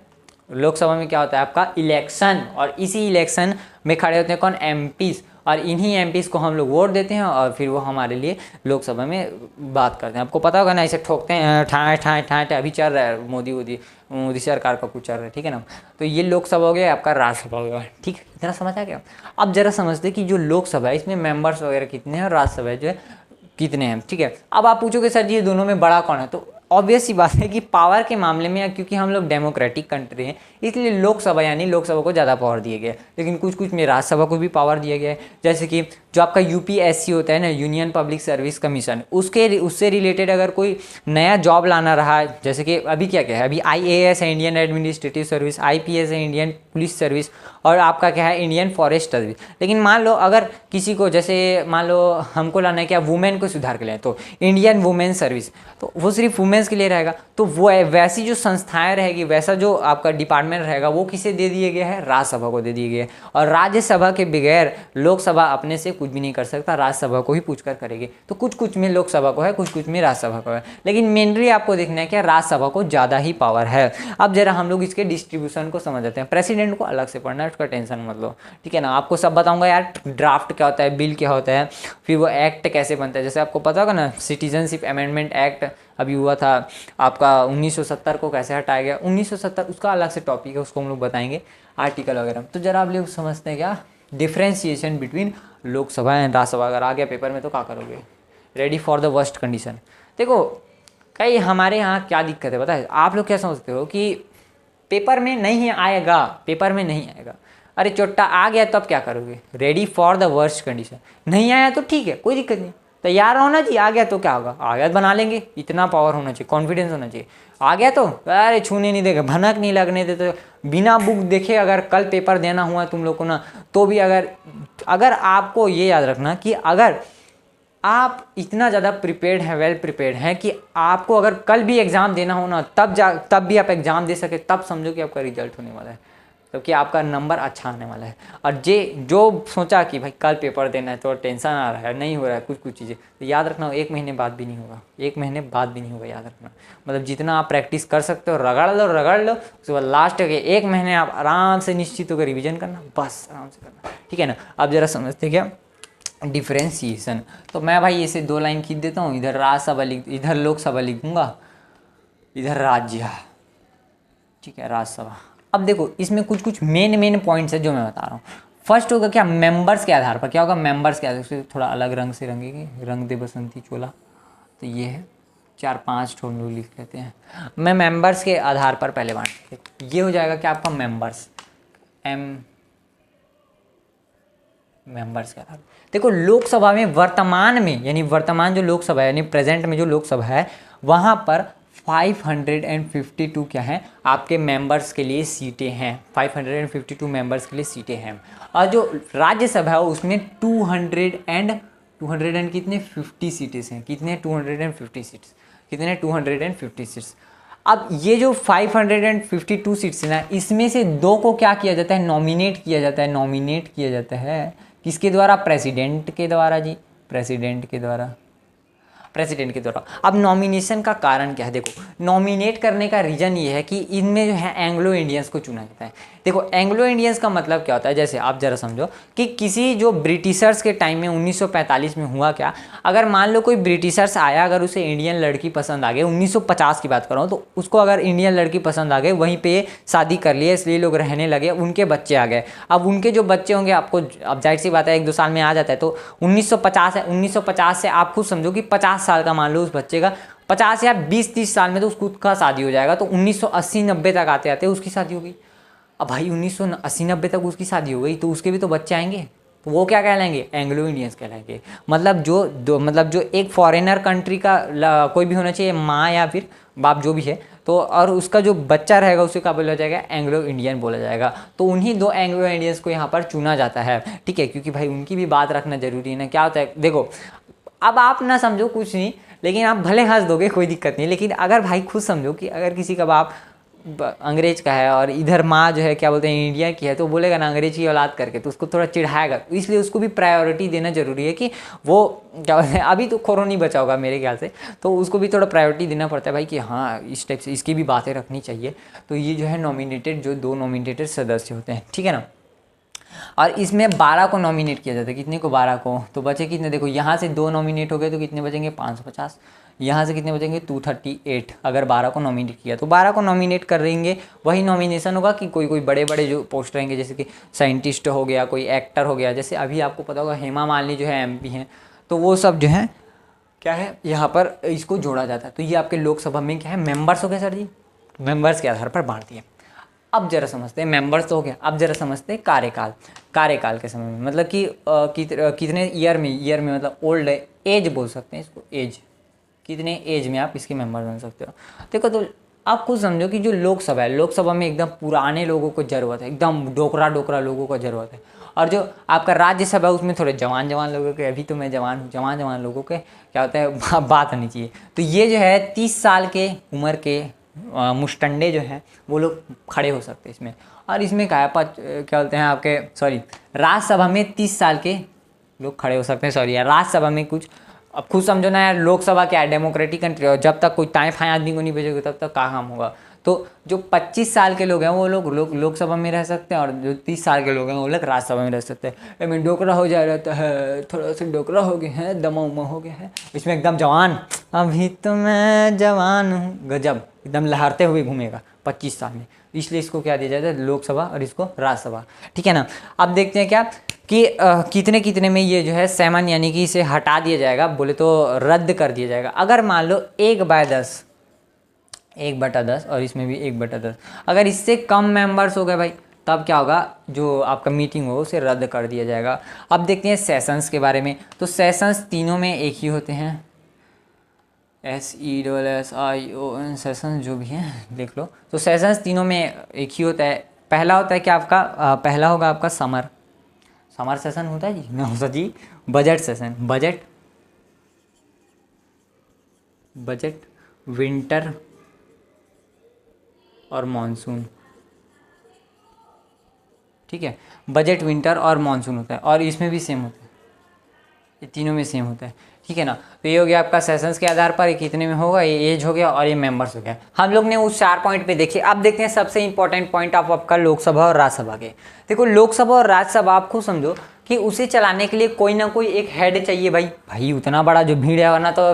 लोकसभा में क्या होता है आपका इलेक्शन, और इसी इलेक्शन में खड़े होते हैं कौन, एमपीज, और इन्हीं एमपीज को हम लोग वोट देते हैं और फिर वो हमारे लिए लोकसभा में बात करते हैं। आपको पता होगा ना, ऐसे ठोकते हैं ठाए ठाए ठाए ठाए, अभी चल रहा है मोदी सरकार का कुछ चल रहा है, ठीक है ना। तो ये लोकसभा हो गया, आपका राज्यसभा हो गया, ठीक है, इतना समझ आ गया। अब जरा समझते कि जो लोकसभा है इसमें मेंबर्स वगैरह कितने हैं और राज्यसभा जो है कितने हैं, ठीक है। अब आप पूछोगे सर जी ये दोनों में बड़ा कौन है, तो ऑब्वियस सी बात है कि पावर के मामले में, क्योंकि हम लोग डेमोक्रेटिक कंट्री हैं इसलिए लोकसभा यानी लोकसभा को ज़्यादा पावर दिए गया है, लेकिन कुछ कुछ में राज्यसभा को भी पावर दिया गया है। जैसे कि जो आपका यूपीएससी होता है ना, यूनियन पब्लिक सर्विस कमीशन, उससे रिलेटेड अगर कोई नया जॉब लाना रहा है, जैसे कि अभी क्या क्या है, अभी आईएएस है इंडियन एडमिनिस्ट्रेटिव सर्विस, आईपीएस है इंडियन पुलिस सर्विस, और आपका क्या है इंडियन फॉरेस्ट सर्विस। लेकिन मान लो अगर किसी को, जैसे मान लो हमको लाना है क्या, वुमेन को सुधार के लिए, तो इंडियन वुमेन सर्विस, तो वो सिर्फ वुमेन्स के लिए रहेगा। तो वो वैसी जो संस्थाएं रहेगी, वैसा जो आपका डिपार्टमेंट रहेगा, वो किसे दे दिए गया है, राज्यसभा को दे दिए गए। और राज्यसभा के बगैर लोकसभा अपने से कुछ भी नहीं कर सकता, राज्यसभा को ही पूछकर करेगी। तो कुछ कुछ में लोकसभा को है, कुछ कुछ में राज्यसभा को है, लेकिन मेनली आपको देखना है क्या, राज्यसभा को ज़्यादा ही पावर है। अब जरा हम लोग इसके डिस्ट्रीब्यूशन को समझ जाते हैं। प्रेसिडेंट को अलग से पढ़ना है, उसका टेंशन मत लो, ठीक है ना। आपको सब बताऊंगा यार, ड्राफ्ट क्या होता है, बिल क्या होता है, फिर वो एक्ट कैसे बनता है। जैसे आपको पता होगा ना, सिटीजनशिप अमेंडमेंट एक्ट अभी हुआ था आपका 1970 को कैसे हटाया गया, 1970 उसका अलग से टॉपिक है, उसको हम लोग बताएंगे आर्टिकल वगैरह। तो जरा आप लोग समझते हैं क्या differentiation between Lok Sabha and Rajya Sabha. अगर आ गया पेपर में तो क्या करोगे, ready for the worst condition. देखो कई हमारे यहाँ क्या दिक्कत है पता है, आप लोग क्या समझते हो कि पेपर में नहीं आएगा, पेपर में नहीं आएगा, अरे चोट्टा आ गया तब क्या करोगे, ready for the worst condition. नहीं आया तो ठीक है, कोई दिक्कत नहीं, तैयार होना चाहिए। आ गया तो क्या होगा, आ गया तो बना लेंगे, इतना पावर होना चाहिए, कॉन्फिडेंस होना चाहिए। आ गया तो अरे छूने नहीं देगा, भनक नहीं लगने देते, बिना बुक देखे अगर कल पेपर देना हुआ तुम लोग को ना, तो भी अगर आपको ये याद रखना कि अगर आप इतना ज़्यादा प्रिपेयर्ड हैं, वेल प्रिपेयर्ड हैं कि आपको अगर कल भी एग्ज़ाम देना हो ना, तब भी आप एग्ज़ाम दे सके, तब समझो कि आपका रिजल्ट होने वाला है, क्योंकि आपका नंबर अच्छा आने वाला है। और जो सोचा कि भाई कल पेपर देना है तो टेंशन आ रहा है, नहीं हो रहा है कुछ चीज़ें, तो याद रखना 1 महीने बाद भी नहीं होगा, 1 महीने बाद भी नहीं होगा, याद रखना। मतलब जितना आप प्रैक्टिस कर सकते हो रगड़ लो, उसके बाद लास्ट के 1 महीने आप आराम से निश्चित होकर रिविजन करना, बस आराम से करना, ठीक है ना। अब जरा समझते क्या डिफ्रेंशिएशन। तो मैं भाई इसे 2 लाइन खींच देता हूँ, इधर राज्यसभा इधर लोकसभा लिख दूंगा, इधर राज्य, ठीक है, राज्यसभा। अब देखो इसमें कुछ कुछ मेन पॉइंट्स है जो मैं बता रहा हूँ। फर्स्ट होगा क्या, मेंबर्स के आधार पर। क्या होगा, मेंबर्स के आधार पर, थोड़ा अलग रंग से रंगेंगे, रंग दे बसंती चोला, तो ये है 4-5 ठो हम लोग लिख लेते हैं। मैं मेंबर्स के आधार पर पहले बांट, ये हो जाएगा क्या आपका मेंबर्स, मेंबर्स के आधार। देखो लोकसभा में वर्तमान जो लोकसभा है यानी प्रेजेंट में जो लोकसभा है, वहाँ पर 552 क्या हैं आपके मेंबर्स के लिए सीटें हैं, 552 मेंबर्स के लिए सीटें हैं। और जो राज्यसभा है उसमें 200 एंड कितने 50 सीटें हैं, कितने 250 सीट्स, कितने 250 सीट्स। अब ये जो 552 सीट्स है ना, इसमें से 2 को क्या किया जाता है, नॉमिनेट किया जाता है किसके द्वारा, प्रेसिडेंट के द्वारा जी, प्रेसिडेंट के द्वारा। अब नॉमिनेशन का कारण क्या है, देखो नॉमिनेट करने का रीज़न ये है कि इनमें जो है एंग्लो इंडियंस को चुना जाता है। देखो एंग्लो इंडियंस का मतलब क्या होता है, जैसे आप जरा समझो कि किसी जो ब्रिटिशर्स के टाइम में 1945 में हुआ क्या, अगर मान लो कोई ब्रिटिशर्स आया, अगर उसे इंडियन लड़की पसंद आ गई, 1950 की बात कर रहा हूँ, तो उसको अगर इंडियन लड़की पसंद आ गई, वहीं पे शादी कर लिया, इसलिए लोग रहने लगे, उनके बच्चे आ गए। अब उनके जो बच्चे होंगे, आपको अब जाहिर सी बात है 1-2 साल में आ जाता है, तो 1950 है, 1950 से आप खुद समझो कि 50 साल का मान लो उस बच्चे का, 50 या 20-30 साल में तो उसका खुद का शादी हो जाएगा, तो 1980-90 तक आते आते उसकी शादी हो गई। अब भाई 1980-90 तक उसकी शादी हो गई, तो उसके भी तो बच्चे आएंगे, तो वो क्या कहलाएंगे, एंग्लो इंडियंस कहलाएंगे। मतलब जो एक फॉरेनर कंट्री का कोई भी होना चाहिए, माँ या फिर बाप जो भी है, तो और उसका जो बच्चा रहेगा उसे क्या बोला जाएगा, एंग्लो इंडियन बोला जाएगा। तो उन्हीं 2 एंग्लो इंडियंस को यहाँ पर चुना जाता है, ठीक है, क्योंकि भाई उनकी भी बात रखना जरूरी है ना। क्या होता है देखो, अब आप ना समझो कुछ नहीं, लेकिन आप भले हंस दोगे कोई दिक्कत नहीं, लेकिन अगर भाई खुद समझो कि अगर किसी का बाप अंग्रेज का है और इधर माँ जो है क्या बोलते हैं इंडिया की है, तो बोलेगा ना अंग्रेज की औलाद करके, तो उसको थोड़ा चिढ़ाएगा। तो इसलिए उसको भी प्रायोरिटी देना जरूरी है कि वो क्या बोलते हैं, अभी तो खोरो नहीं बचा होगा मेरे ख्याल से, तो उसको भी थोड़ा प्रायोरिटी देना पड़ता है भाई कि हाँ इस टाइप से इसकी भी बातें रखनी चाहिए। तो ये जो है नॉमिनेटेड, जो 2 नॉमिनेटेड सदस्य होते हैं, ठीक है ना। और इसमें 12 को नॉमिनेट किया जाता है, कितने को, 12 को। तो बचे कितने, देखो यहाँ से 2 नॉमिनेट हो गए तो कितने बचेंगे, 550। यहाँ से कितने बचेंगे, 238। अगर 12 को नॉमिनेट किया तो 12 को नॉमिनेट कर देंगे। वही नॉमिनेशन होगा कि कोई कोई बड़े बड़े जो पोस्ट रहेंगे, जैसे कि साइंटिस्ट हो गया, कोई एक्टर हो गया, जैसे अभी आपको पता होगा हेमा मालिनी जो है MP हैं, तो वो सब जो है क्या है यहाँ पर इसको जोड़ा जाता है। तो ये आपके लोकसभा में क्या है, मेंबर्स हो गए सर जी, मेंबर्स के आधार पर बांट दिए। अब जरा समझते हैं, मेंबर्स तो हो गया, अब जरा समझते हैं कार्यकाल। कार्यकाल के समय में मतलब कि कितने ईयर में मतलब ओल्ड एज बोल सकते हैं इसको, एज, कितने एज में आप इसके मेंबर बन सकते हो। देखो तो आप खुद समझो कि जो लोकसभा है, लोकसभा में एकदम पुराने लोगों को ज़रूरत है, एकदम डोकरा डोकरा लोगों को ज़रूरत है। और जो आपका राज्यसभा है उसमें थोड़े जवान जवान लोगों के, अभी तो मैं जवान हूँ, जवान जवान लोगों के क्या होता है बात होनी चाहिए। तो ये जो है 30 साल के उम्र के मुस्टंडे जो हैं वो लोग खड़े हो सकते हैं इसमें। और इसमें क्या बोलते हैं आपके, सॉरी, राज्यसभा में 30 साल के लोग खड़े हो सकते हैं, सॉरी यार, राज्यसभा में कुछ, अब खुद समझो ना यार, लोकसभा क्या है, डेमोक्रेटिक कंट्री है, और जब तक कोई ताए फाए आदमी को नहीं भेजोगे तब तक क्या काम होगा। तो जो 25 साल के लोग हैं वो लोग लोकसभा में रह सकते हैं, और जो 30 साल के लोग हैं वो लोग राज्यसभा में रह सकते हैं। लेकिन डोकरा हो जा रहता है, थोड़ा सा डोकरा हो गए हैं, दमा उमा हो गया है, इसमें एकदम जवान, अभी तो मैं जवान हूँ, गजब एकदम लहरते हुए घूमेगा 25 साल में। इसलिए इसको क्या दिया जाता है, लोकसभा, और इसको राज्यसभा, ठीक है ना। अब देखते हैं क्या कि कितने कितने में ये जो है सेवन, यानी कि इसे हटा दिया जाएगा, बोले तो रद्द कर दिया जाएगा। अगर मान लो 1/10, 1/10, और इसमें भी 1/10, अगर इससे कम मेंबर्स हो गए भाई, तब क्या होगा, जो आपका मीटिंग हो उसे रद्द कर दिया जाएगा। अब देखते हैं सेशंस के बारे में। तो सेशंस तीनों में एक ही होते हैं, SESSION, सेशंस जो भी हैं देख लो। तो सेशंस तीनों में एक ही होता है। पहला होता है कि आपका पहला होगा आपका समर सेशन होता है जी, ना जी, बजट सेशन, बजट, विंटर और मॉनसून, ठीक है, बजट, विंटर और मॉनसून होता है, और इसमें भी सेम होता है, ये तीनों में सेम होता है, ठीक है ना। तो ये हो गया आपका सेशंस के आधार पर, ये कितने में होगा, ये एज हो गया और ये मेंबर्स हो गया। हम लोग ने उस 4 पॉइंट पे देखे। अब देखते हैं सबसे इंपॉर्टेंट पॉइंट ऑफ आपका लोकसभा और राज्यसभा के। देखो लोकसभा और राज्यसभा आप खुद समझो कि उसे चलाने के लिए कोई ना कोई एक हेड चाहिए भाई उतना बड़ा जो भीड़ है, वरना तो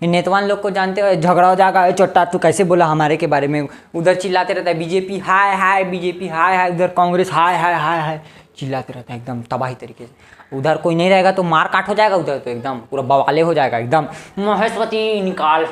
नेतवान लोग को जानते हो, झगड़ा हो जाएगा, चोट्टा तू कैसे बोला हमारे के बारे में, उधर चिल्लाते रहता है बीजेपी हाय हाय, बीजेपी हाय हाय, उधर कांग्रेस हाय हाय हाय हाय, चिल्लाते रहता है एकदम तबाही तरीके से। उधर कोई नहीं रहेगा तो मार काट हो जाएगा, उधर तो एकदम पूरा बवाले हो जाएगा, एकदम महेशवती निकाल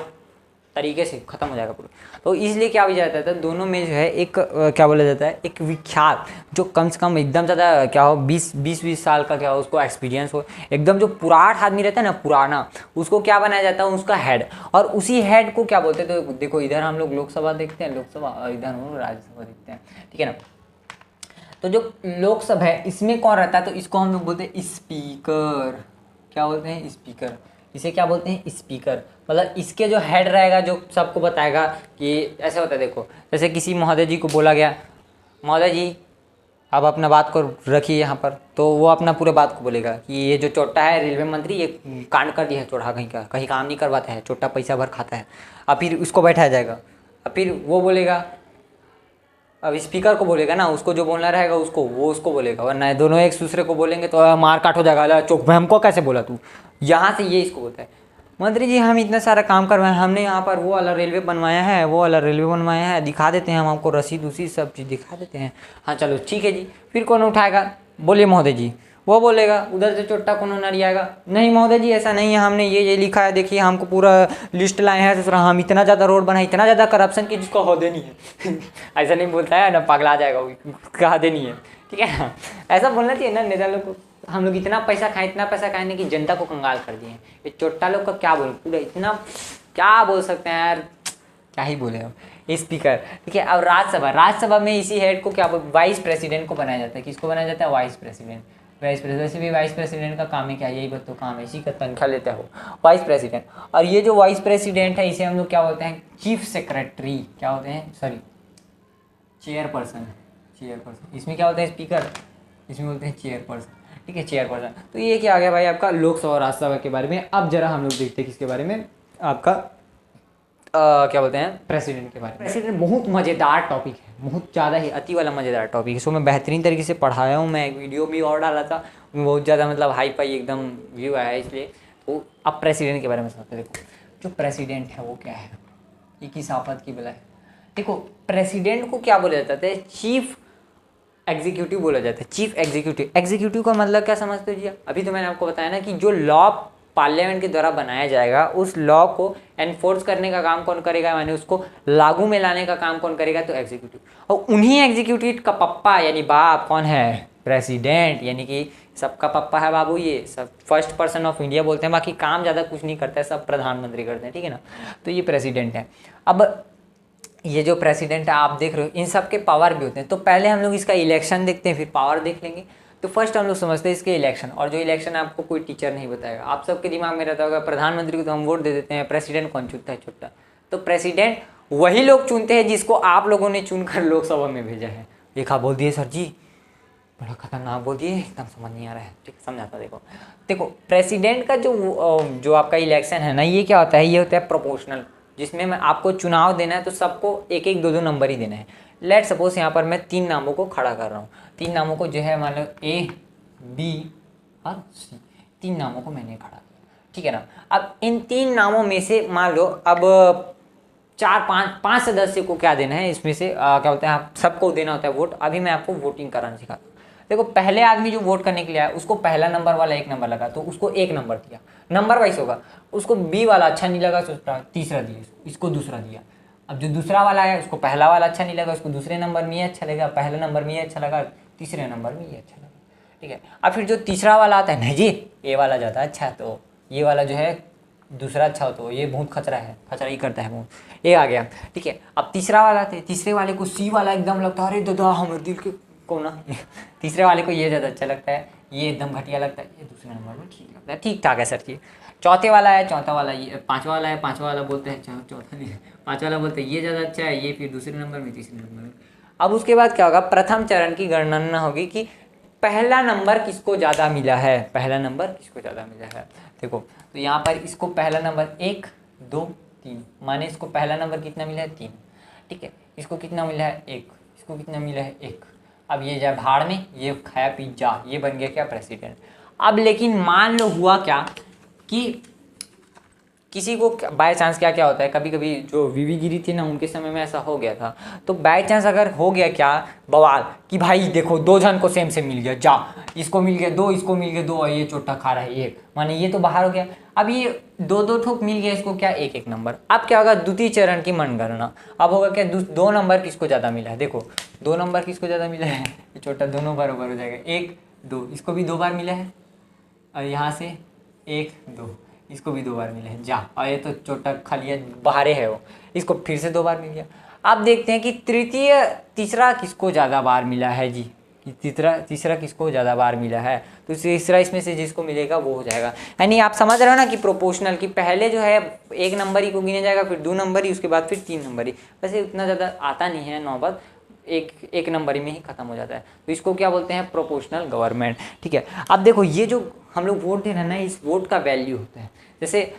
तरीके से खत्म हो जाएगा पूरा। तो इसलिए क्या हो जाता है, दोनों में जो है एक क्या बोला जाता है, एक विख्यात, जो कम से कम एकदम ज़्यादा क्या हो, 20 साल का क्या हो उसको एक्सपीरियंस हो, एकदम जो पुराना आदमी रहता है ना, पुराना, उसको क्या बनाया जाता है, उसका हेड। और उसी हेड को क्या बोलते हैं, तो देखो इधर हम लोग लोकसभा देखते हैं, लोकसभा, और इधर हम लोग राज्यसभा देखते हैं, ठीक है ना। तो जो लोकसभा है इसमें कौन रहता है, तो इसको हम लोग बोलते हैं स्पीकर। क्या बोलते हैं, स्पीकर। इसे क्या बोलते हैं, स्पीकर। मतलब इसके जो हेड रहेगा, जो सबको बताएगा कि ऐसे होता है। देखो जैसे किसी महोदय जी को बोला गया, महोदय जी आप अपना बात को रखिए यहाँ पर, तो वो अपना पूरे बात को बोलेगा कि ये जो चोट्टा है रेलवे मंत्री, ये कांड कर दिया है, चोड़ा कहीं काम नहीं करवाता है, चोट्टा पैसा भर खाता है। अब फिर उसको बैठाया जाएगा, अब फिर वो बोलेगा, अब स्पीकर को बोलेगा ना, उसको जो बोलना रहेगा उसको, वो उसको बोलेगा, वरना दोनों एक दूसरे को बोलेंगे तो मार काट हो जाएगा, चौक में हमको कैसे बोला तू, यहाँ से ये इसको बोलता है। मंत्री जी हम इतना सारा काम करवाए, हमने यहाँ पर वो वाला रेलवे बनवाया है, वो वाला रेलवे बनवाया है, दिखा देते हैं हम आपको, रसीद उसी सब चीज़ दिखा देते हैं। हाँ चलो ठीक है जी। फिर कौन उठाएगा, बोलिए महोदय जी, वो बोलेगा, उधर से चोट्टा कौन नरियाएगा, नहीं महोदय जी ऐसा नहीं है, हमने ये लिखा है, देखिए हमको पूरा लिस्ट लाए हैं, तो हम इतना ज़्यादा रोड बनाए, इतना ज़्यादा करप्शन की जिसको हौदे नहीं है ऐसा नहीं बोलता है ना, पगला जाएगा वो, कहा दे नहीं है, ठीक है ना। ऐसा बोलना चाहिए ना नेता लोग को, हम लोग इतना पैसा खाएं कि जनता को कंगाल कर दिए। ये चोट्टा लोग का क्या बोले, पूरा इतना क्या बोल सकते हैं यार, क्या ही बोले अब। स्पीकर, ठीक है। अब राज्यसभा में इसी हेड को क्या वाइस प्रेसिडेंट को बनाया जाता है। किसको बनाया जाता है, वाइस प्रेसिडेंट। वैसे भी वाइस प्रेसिडेंट का काम है क्या, यही तो काम है, इसी का तनख्वाह लेता है वो, वाइस प्रेसिडेंट। और ये जो वाइस प्रेसिडेंट है इसे हम लोग क्या बोलते हैं, चीफ सेक्रेटरी, क्या बोलते हैं, सॉरी चेयरपर्सन, चेयरपर्सन इसमें क्या होता है, स्पीकर, इसमें बोलते हैं चेयरपर्सन, ठीक है, चेयरपर्सन। तो ये क्या आ गया भाई आपका लोकसभा और राज्यसभा के बारे में। अब जरा हम लोग देखते हैं किसके बारे में, आपका क्या बोलते हैं, प्रेसिडेंट के बारे में। प्रेसिडेंट बहुत मज़ेदार टॉपिक है, बहुत ज़्यादा ही अति वाला मज़ेदार टॉपिक है। इसको मैं बेहतरीन तरीके से पढ़ाया हूँ, मैं एक वीडियो भी और डाला था, बहुत ज़्यादा मतलब हाई फाई एकदम व्यू आया है इसलिए। तो अब प्रेसिडेंट के बारे में समझते हैं। देखो जो प्रेसिडेंट है वो क्या है, ये किस आफत की बला है। देखो प्रेसिडेंट को क्या बोला जाता है, चीफ एग्जीक्यूटिव बोला जाता है, चीफ एग्जीक्यूटिव। एग्जीक्यूटिव का मतलब क्या समझते हो जी, अभी तो मैंने आपको बताया ना कि जो लॉ पार्लियामेंट के द्वारा बनाया जाएगा उस लॉ को एनफोर्स करने का काम कौन करेगा, यानी उसको लागू में लाने का काम कौन करेगा, तो एग्जीक्यूटिव। और उन्हीं एग्जीक्यूटिव का पप्पा यानी बाप कौन है, प्रेसिडेंट, यानी कि सबका पप्पा है बाबू, ये सब फर्स्ट पर्सन ऑफ इंडिया बोलते हैं। बाकी काम ज़्यादा कुछ नहीं करता है, सब प्रधानमंत्री करते हैं, ठीक है ना। तो ये प्रेसिडेंट है। अब ये जो प्रेसिडेंट है आप देख रहे हो, इन सब के पावर भी होते हैं। तो पहले हम लोग इसका इलेक्शन देखते हैं, फिर पावर देख लेंगे। तो फर्स्ट हम लोग समझते हैं इसके इलेक्शन, और जो इलेक्शन आपको कोई टीचर नहीं बताएगा, आप सबके दिमाग में रहता होगा प्रधानमंत्री को तो हम वोट दे देते हैं, प्रेसिडेंट कौन चुनता है, छुट्टा। तो प्रेसिडेंट वही लोग चुनते हैं जिसको आप लोगों ने चुनकर लोकसभा में भेजा है। देखा बोल दिए सर जी, बड़ा खतरनाक बोल दिए, एकदम समझ नहीं आ रहा है, ठीक समझाता। देखो प्रेसिडेंट का जो आपका इलेक्शन है ना, ये क्या होता है, ये होता है प्रोपोर्शनल, जिसमें मैं आपको चुनाव देना है तो सबको एक एक दो दो नंबर ही देना है। लेट सपोज यहाँ पर मैं 3 नामों को खड़ा कर रहा हूँ, 3 नामों को जो है मान लो A, B और C, 3 नामों को मैंने खड़ा किया, ठीक है ना। अब इन 3 नामों में से मान लो अब 4-5 सदस्य को क्या देना है, इसमें से क्या बोलते हैं, आप सबको देना होता है वोट। अभी मैं आपको वोटिंग कराना सिखाता हूँ। देखो पहले आदमी जो वोट करने के लिए आया उसको पहला नंबर वाला 1 नंबर लगा, तो उसको 1 नंबर दिया, नंबर वाइज होगा। उसको B वाला अच्छा नहीं लगा तो तीसरा दिया, इसको दूसरा दिया। अब जो दूसरा वाला है उसको पहला वाला अच्छा नहीं लगा, उसको दूसरे नंबर में ये अच्छा लगा, पहले नंबर में ये अच्छा लगा, तीसरे नंबर में ये अच्छा लगा, ठीक है। अब फिर जो तीसरा वाला आता है, नहीं जी ये वाला ज़्यादा अच्छा है, तो ये वाला जो है दूसरा अच्छा हो, तो ये बहुत खतरा है, खतरा ही करता है बहुत, ये आ गया, ठीक है। अब तीसरा वाला थे, तीसरे वाले को C वाला एकदम लगता है, अरे दादा हमारे दिल के को ना तीसरे वाले को ये ज़्यादा अच्छा लगता है, ये एकदम घटिया लगता है, ये दूसरे नंबर में ठीक लगता है, ठीक ठाक है सर जी। चौथे वाला है, चौथा वाला ये, पाँचवा वाला है, पाँचवा वाला बोलते हैं, चौथा नहीं, पाँचवा वाला बोलते हैं ये ज़्यादा अच्छा है, ये फिर दूसरे नंबर में, तीसरे नंबर में। अब उसके बाद क्या होगा, प्रथम चरण की गणना होगी कि पहला नंबर किसको ज़्यादा मिला है, पहला नंबर किसको ज़्यादा मिला है। देखो तो यहाँ पर इसको पहला नंबर 1, 2, 3, माने इसको पहला नंबर कितना मिला है, 3, ठीक है। इसको कितना मिला है, 1, इसको कितना मिला है, 1। अब ये जाए भाड़ में, ये खाया पिज्जा, ये बन गया क्या, प्रेसिडेंट। अब लेकिन मान लो हुआ क्या कि किसी को बाय चांस क्या क्या होता है, कभी कभी जो वीवी गिरी थी ना उनके समय में ऐसा हो गया था। तो बाय चांस अगर हो गया क्या बवाल कि भाई देखो 2 जन को सेम मिल गया, जा इसको मिल गया 2, इसको मिल गया 2, और ये चोटा खा रहा है 1, माने ये तो बाहर हो गया। अब ये 2-2 ठोक मिल गया इसको क्या, 1-1 नंबर। अब क्या होगा, द्वितीय चरण की मनगणना। अब होगा क्या, 2 नंबर किसको ज़्यादा मिला है, देखो 2 नंबर किसको ज़्यादा मिला है, ये चोटा दोनों बराबर हो जाएगा, 1, 2, इसको भी 2 बार मिला है, और यहाँ से 1, 2, इसको भी 2 बार मिला है, जा, और ये तो चोटा खाली बाहरे है वो, इसको फिर से 2 बार मिल गया। अब देखते हैं कि तीसरा किसको ज़्यादा बार मिला है जी, कि तीसरा किसको ज़्यादा बार मिला है। तो तीसरा इसमें से जिसको मिलेगा वो हो जाएगा। यानी आप समझ रहे हो ना कि प्रोपोर्शनल, कि पहले जो है 1 नंबर ही को गिना जाएगा, फिर 2 नंबर ही, उसके बाद फिर 3 नंबर ही। वैसे उतना ज़्यादा आता नहीं है नौबत, एक नंबर में ही खत्म हो जाता है। तो इसको क्या बोलते हैं, प्रोपोर्शनल गवर्नमेंट, ठीक है। अब देखो ये जो हम लोग वोट दे रहे हैं ना, इस वोट का वैल्यू होता है, जैसे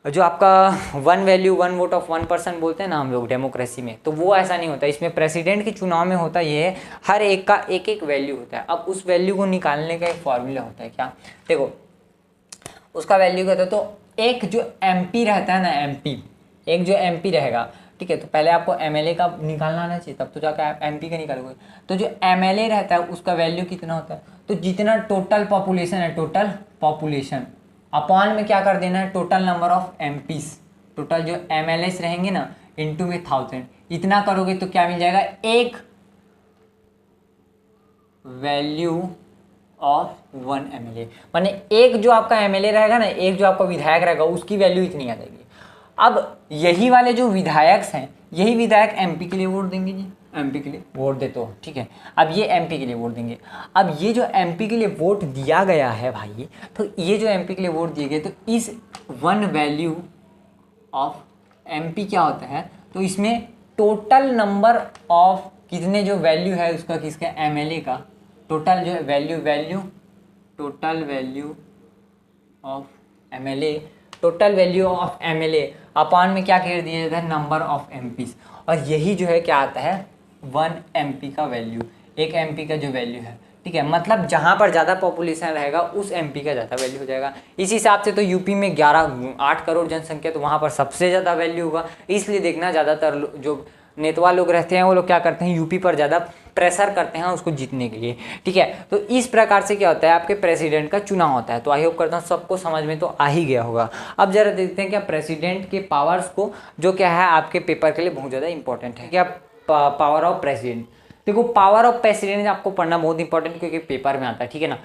जो आपका 1 वैल्यू 1 वोट ऑफ 1 पर्सन बोलते हैं ना हम लोग डेमोक्रेसी में, तो वो ऐसा नहीं होता। इसमें प्रेसिडेंट के चुनाव में होता ये है, हर एक का एक एक वैल्यू होता है। अब उस वैल्यू को निकालने का एक फॉर्मूला होता है, क्या, देखो उसका वैल्यू क्या होता है। तो एक जो MP रहता है ना, MP, एक जो MP रहेगा, ठीक है, तो पहले आपको MLA का निकालना आना चाहिए, तब तो जाकर आप MP का निकालोगे। तो जो MLA रहता है उसका वैल्यू कितना होता है, तो जितना टोटल पॉपुलेशन है, टोटल पॉपुलेशन अपॉन में क्या कर देना है, total number of MPs, total जो MLAs रहेंगे ना इनटू में 1000, इतना करोगे तो क्या मिल जाएगा, एक वैल्यू ऑफ 1 MLA, माने एक जो आपका MLA रहेगा ना, एक जो आपका विधायक रहेगा उसकी वैल्यू इतनी आ जाएगी। अब यही वाले जो विधायक हैं, यही विधायक MP के लिए वोट देंगे जी, MP के लिए वोट दे तो ठीक है। अब ये MP के लिए वोट देंगे। अब ये जो MP के लिए वोट दिया गया है भाई, तो ये जो MP के लिए वोट दिए गए, तो इस 1 वैल्यू ऑफ MP क्या होता है, तो इसमें टोटल नंबर ऑफ कितने जो वैल्यू है उसका, किसका, एमएलए का टोटल जो है total value of MLA, total value of MLA upon में क्या कर दिया जाता है, नंबर ऑफ एमपीज। और यही जो है क्या आता है, 1 एमपी का वैल्यू, एक एमपी का जो वैल्यू है, ठीक है। मतलब जहाँ पर ज़्यादा पॉपुलेशन रहेगा उस एमपी का ज़्यादा वैल्यू हो जाएगा। इस हिसाब से तो यूपी में 8 करोड़ जनसंख्या, तो वहाँ पर सबसे ज़्यादा वैल्यू होगा। इसलिए देखना ज़्यादातर जो नेतवा लोग रहते हैं वो लोग क्या करते हैं, यूपी पर ज़्यादा प्रेशर करते हैं उसको जीतने के लिए, ठीक है। तो इस प्रकार से क्या होता है, आपके प्रेसिडेंट का चुनाव होता है। तो आई होप करता हूँ सबको समझ में तो आ ही गया होगा। अब जरा देखते हैं क्या प्रेसिडेंट के पावर्स को, जो क्या है आपके पेपर के लिए बहुत ज़्यादा इंपॉर्टेंट है। क्या पावर ऑफ प्रेसिडेंट, देखो पावर ऑफ प्रेसिडेंट आपको पढ़ना बहुत इंपॉर्टेंट, क्योंकि पेपर में आता है, ठीक है ना।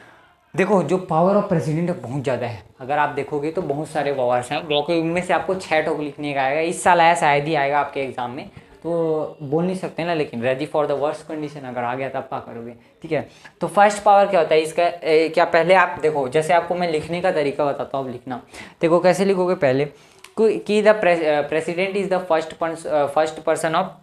देखो जो पावर ऑफ प्रेसिडेंट बहुत ज़्यादा है, अगर आप देखोगे तो बहुत सारे पावर्स हैं, बाकी उनमें से आपको 6 टॉपिक लिखने का आएगा। इस साल आया, शायद ही आएगा आपके एग्जाम में, तो बोल नहीं सकते ना, लेकिन ready for the worst condition, अगर आ गया तब क्या करोगे, ठीक है। तो फर्स्ट पावर क्या होता है इसका, क्या पहले आप देखो, जैसे आपको मैं लिखने का तरीका बताता हूँ, अब लिखना देखो कैसे लिखोगे। पहले कि the president is the first person of,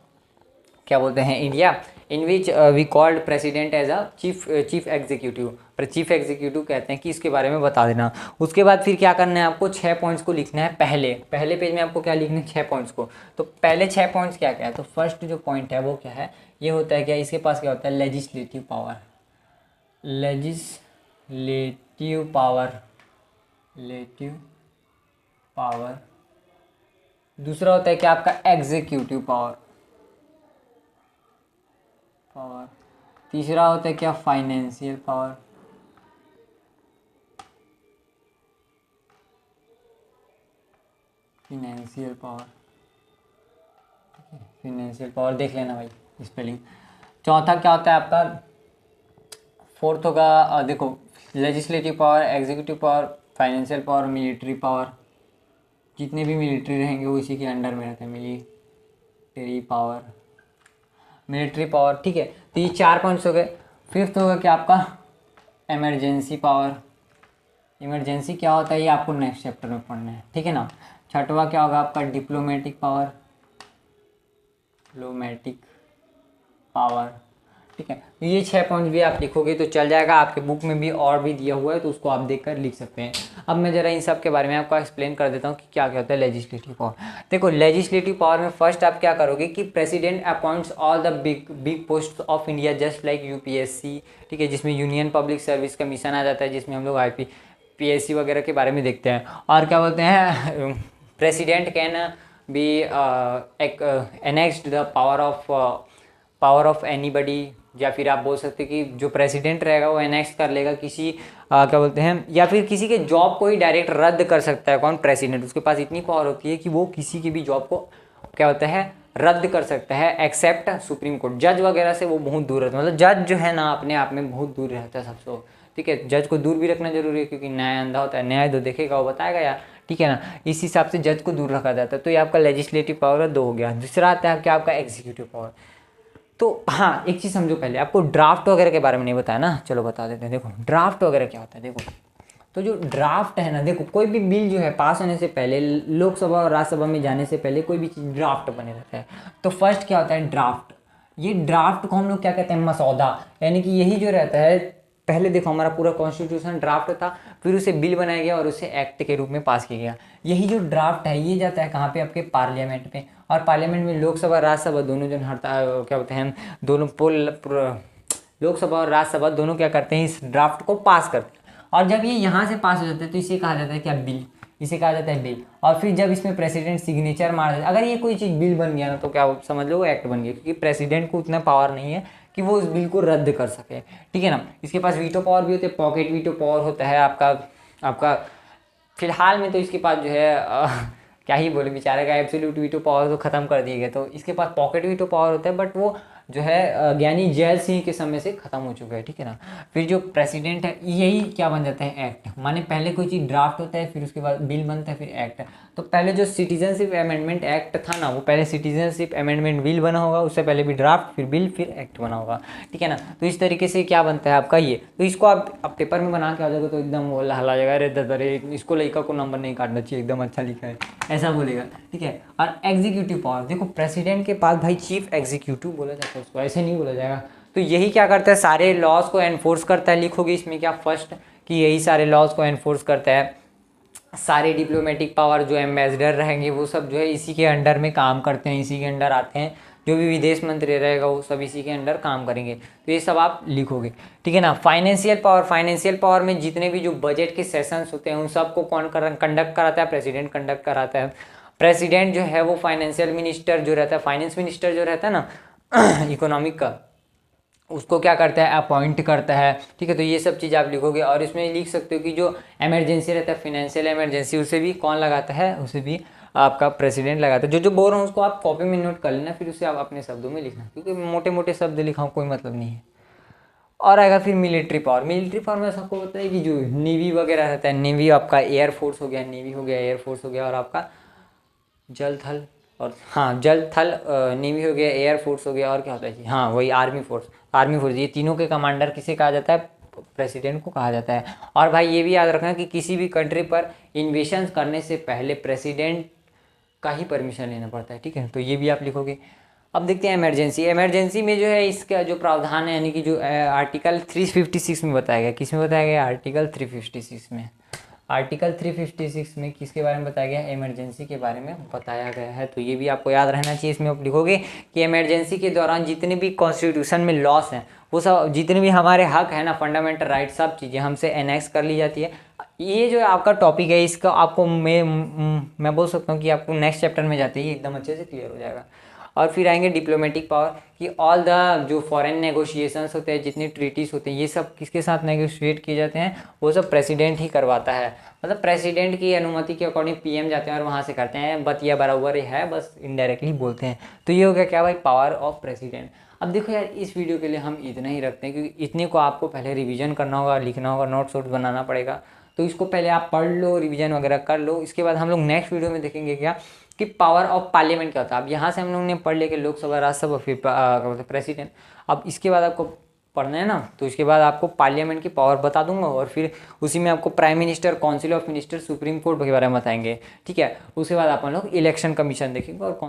क्या बोलते हैं, India, in which we called president as a chief executive, पर चीफ एग्जीक्यूटिव कहते हैं, कि इसके बारे में बता देना। उसके बाद फिर क्या करना है आपको, 6 पॉइंट्स को लिखना है। पहले पेज में आपको क्या लिखना है, 6 पॉइंट्स को। तो पहले 6 पॉइंट्स क्या क्या है, तो फर्स्ट जो पॉइंट है वो क्या है, ये होता है क्या, इसके पास क्या होता है, लेजिस्लेटिव पावर, लेजिस्लेटिव पावर। दूसरा होता है क्या आपका एग्जीक्यूटिव पावर। तीसरा होता है क्या, फाइनेंशियल पावर। फाइनेंशियल पावर देख लेना भाई स्पेलिंग। चौथा क्या होता है आपका, फोर्थ होगा, देखो legislative power, executive power, financial power, military power. जितने भी मिलिट्री रहेंगे वो इसी के अंडर में रहते हैं, मिलिट्री पावर, ठीक है। तो ये 4 पॉइंट्स हो गए। फिफ्थ होगा क्या आपका, इमरजेंसी पावर। इमरजेंसी क्या होता है ये आपको नेक्स्ट चैप्टर में पढ़ना है, ठीक है ना। छठवा क्या होगा आपका, डिप्लोमेटिक पावर, ठीक है। तो ये 6 पॉइंट भी आप लिखोगे तो चल जाएगा। आपके बुक में भी और भी दिया हुआ है, तो उसको आप देखकर लिख सकते हैं। अब मैं ज़रा इन सब के बारे में आपको एक्सप्लेन कर देता हूँ कि क्या क्या होता है लेजिस्लेटिव पावर। देखो लेजिस्लेटिव पावर में फर्स्ट आप क्या करोगे कि president appoints all the big post of India just like UPSC, ठीक है, जिसमें यूनियन पब्लिक सर्विस कमीशन आ जाता है, जिसमें हम लोग IPPSC वगैरह के बारे में देखते हैं। और क्या बोलते हैं, president can be annexed the power of anybody, या फिर आप बोल सकते हैं कि जो प्रेसिडेंट रहेगा वो एनेक्स कर लेगा किसी क्या बोलते हैं, या फिर किसी के जॉब को ही डायरेक्ट रद्द कर सकता है। कौन, प्रेसिडेंट। उसके पास इतनी पावर होती है कि वो किसी की भी जॉब को क्या होता है, रद्द कर सकता है, एक्सेप्ट सुप्रीम कोर्ट। जज वगैरह से वो बहुत दूर रहता है, मतलब जज जो है ना अपने आप में बहुत दूर रहता है सबसे, ठीक है। जज को दूर भी रखना जरूरी है, क्योंकि न्याय अंधा होता है, न्याय जो देखेगा वो बताएगा यार, ठीक है ना। इस हिसाब से जज को दूर रखा जाता है। तो ये आपका लेजिस्लेटिव पावर 2 हो गया। दूसरा आता है क्या आपका एग्जीक्यूटिव पावर। तो हाँ एक चीज़ समझो, पहले आपको ड्राफ्ट वगैरह के बारे में नहीं बताया ना, चलो बता देते हैं। देखो ड्राफ्ट वगैरह क्या होता है, देखो तो जो ड्राफ्ट है ना, देखो कोई भी बिल जो है पास होने से पहले, लोकसभा और राज्यसभा में जाने से पहले कोई भी चीज़ ड्राफ्ट बने रहता है। तो फर्स्ट क्या होता है, ड्राफ्ट। ये ड्राफ्ट को हम लोग क्या कहते हैं, मसौदा, यानी कि यही जो रहता है। पहले देखो हमारा पूरा कॉन्स्टिट्यूशन ड्राफ्ट था, फिर उसे बिल बनाया गया और उसे एक्ट के रूप में पास किया गया। यही जो ड्राफ्ट है ये जाता है कहाँ पे, आपके पार्लियामेंट में। और पार्लियामेंट में लोकसभा राज्यसभा दोनों जन हड़ता क्या बोलते हैं, दोनों लोकसभा और राज्यसभा दोनों क्या करते हैं, इस ड्राफ्ट को पास करते हैं। और जब ये यहाँ से पास हो जाता है तो इसे कहा जाता है क्या, बिल। इसे कहा जाता है बिल। और फिर जब इसमें प्रेसिडेंट सिग्नेचर मार देता है, अगर ये कोई चीज़ बिल बन गया ना तो क्या समझ लो वो एक्ट बन गया, क्योंकि प्रेसिडेंट को उतना पावर नहीं है कि वो उस बिल को रद्द कर सके, ठीक है ना। इसके पास वीटो पावर भी होते हैं, पॉकेट वीटो पावर होता है आपका फिलहाल में तो इसके पास जो है क्या ही बोले बेचारे का, एब्सोल्यूट वीटो पावर तो खत्म कर दिए गए। तो इसके पास पॉकेट वीटो पावर होता है, बट वो जो है ज्ञानी जैल सिंह के समय से खत्म हो चुका है, ठीक है ना। फिर जो प्रेसिडेंट है यही क्या बन जाता है, एक्ट। माने पहले कोई चीज़ ड्राफ्ट होता है, फिर उसके बाद बिल बनता है, फिर एक्ट। तो पहले जो सिटीजनशिप अमेंडमेंट एक्ट था ना, वो पहले सिटीजनशिप अमेंडमेंट बिल बना होगा, उससे पहले भी ड्राफ्ट, फिर बिल, फिर एक्ट बना होगा, ठीक है ना। तो इस तरीके से क्या बनता है आपका ये। तो इसको आप पेपर में बना के आ जाओगे तो एकदम वो हला जाएगा, अरे दरे इसको लड़का को नंबर नहीं काटना चाहिए, एकदम अच्छा लिखा है, ऐसा बोलेगा, ठीक है। और एग्जीक्यूटिव पावर, देखो प्रेसिडेंट के पास भाई चीफ एग्जीक्यूटिव बोला जाता फोर्स को, ऐसे नहीं बोला जाएगा। तो यही क्या करता है, सारे लॉज को एनफोर्स करता है। लिखोगे इसमें क्या फर्स्ट कि यही सारे लॉज को एनफोर्स करता है। सारे डिप्लोमेटिक पावर जो एम्बेसडर रहेंगे वो सब जो है इसी के अंडर में काम करते हैं, इसी के अंडर आते हैं। जो भी विदेश मंत्री रहेगा वो सब इसी के अंडर काम करेंगे। तो ये सब आप लिखोगे, ठीक है ना। फाइनेंशियल पावर, फाइनेंशियल पावर में जितने भी जो बजट के सेशंस होते हैं उन सबको कौन कंडक्ट कराता है, प्रेसिडेंट कंडक्ट कराता है। प्रेसिडेंट जो है वो फाइनेंशियल मिनिस्टर जो रहता है, फाइनेंस मिनिस्टर जो रहता है ना इकोनॉमिक का, उसको क्या करता है, अपॉइंट करता है, ठीक है। तो ये सब चीज़ आप लिखोगे। और इसमें लिख सकते हो कि जो इमरजेंसी रहता है, फाइनेंशियल इमरजेंसी, उसे भी कौन लगाता है, उसे भी आपका प्रेसिडेंट लगाता है। जो जो बोल रहा हूँ उसको आप कॉपी में नोट कर लेना, फिर उसे आप अपने शब्दों में लिखना, क्योंकि मोटे मोटे शब्द लिखा कोई मतलब नहीं है। और आएगा फिर मिलिट्री पावर। मिलिट्री पावर में सबको पता है कि जो नेवी वगैरह रहता है, नेवी आपका एयरफोर्स हो गया, नेवी हो गया, एयरफोर्स हो गया, और आपका जल थल, और हाँ जल थल नेवी हो गया, एयर फोर्स हो गया, और क्या होता है जी, हाँ वही आर्मी फोर्स। आर्मी फोर्स, ये तीनों के कमांडर किसे कहा जाता है, प्रेसिडेंट को कहा जाता है। और भाई ये भी याद रखना कि किसी भी कंट्री पर इन्वेशन करने से पहले प्रेसिडेंट का ही परमिशन लेना पड़ता है, ठीक है। तो ये भी आप लिखोगे। अब देखते हैं इमरजेंसी। इमरजेंसी में जो है इसका जो प्रावधान है, यानी कि जो आर्टिकल 356 में बताया गया, किस में बताया गया, आर्टिकल 356 में। आर्टिकल 356 में किसके बारे में बताया गया है, इमरजेंसी के बारे में बताया गया है। तो ये भी आपको याद रहना चाहिए। इसमें आप लिखोगे कि इमरजेंसी के दौरान जितने भी कॉन्स्टिट्यूशन में लॉस हैं, वो सब जितने भी हमारे हक है ना, फंडामेंटल राइट, सब चीज़ें हमसे एनेक्स कर ली जाती है। ये जो आपका टॉपिक है इसका आपको मैं बोल सकता हूँ कि आपको नेक्स्ट चैप्टर में जाते ही एकदम अच्छे से क्लियर हो जाएगा। और फिर आएंगे डिप्लोमेटिक पावर, कि ऑल द जो फॉरेन नेगोशिएशंस होते हैं, जितने ट्रीटीज होते हैं, ये सब किसके साथ नेगोशिएट किए जाते हैं, वो सब प्रेसिडेंट ही करवाता है। मतलब प्रेसिडेंट की अनुमति के अकॉर्डिंग पीएम जाते हैं और वहाँ से करते हैं। बतिया बराबर है, बस इनडायरेक्टली बोलते हैं। तो ये हो गया क्या भाई, पावर ऑफ प्रेसिडेंट। अब देखो यार, इस वीडियो के लिए हम इतना ही रखते हैं, क्योंकि इतने को आपको पहले रिवीजन करना होगा, लिखना होगा, नोट्स वोट्स बनाना पड़ेगा। तो इसको पहले आप पढ़ लो, रिवीजन वगैरह कर लो। इसके बाद हम लोग नेक्स्ट वीडियो में देखेंगे क्या, कि पावर ऑफ पार्लियामेंट क्या होता है। अब यहाँ से हम लोग ने पढ़ लिया कि लोकसभा, राज्यसभा, फिर प्रेसिडेंट। अब इसके बाद आपको पढ़ना है ना, तो इसके बाद आपको पार्लियामेंट की पावर बता दूंगा, और फिर उसी में आपको prime minister, council of minister, supreme court के बारे में बताएंगे, ठीक है। उसके बाद अपन लोग इलेक्शन कमीशन देखेंगे और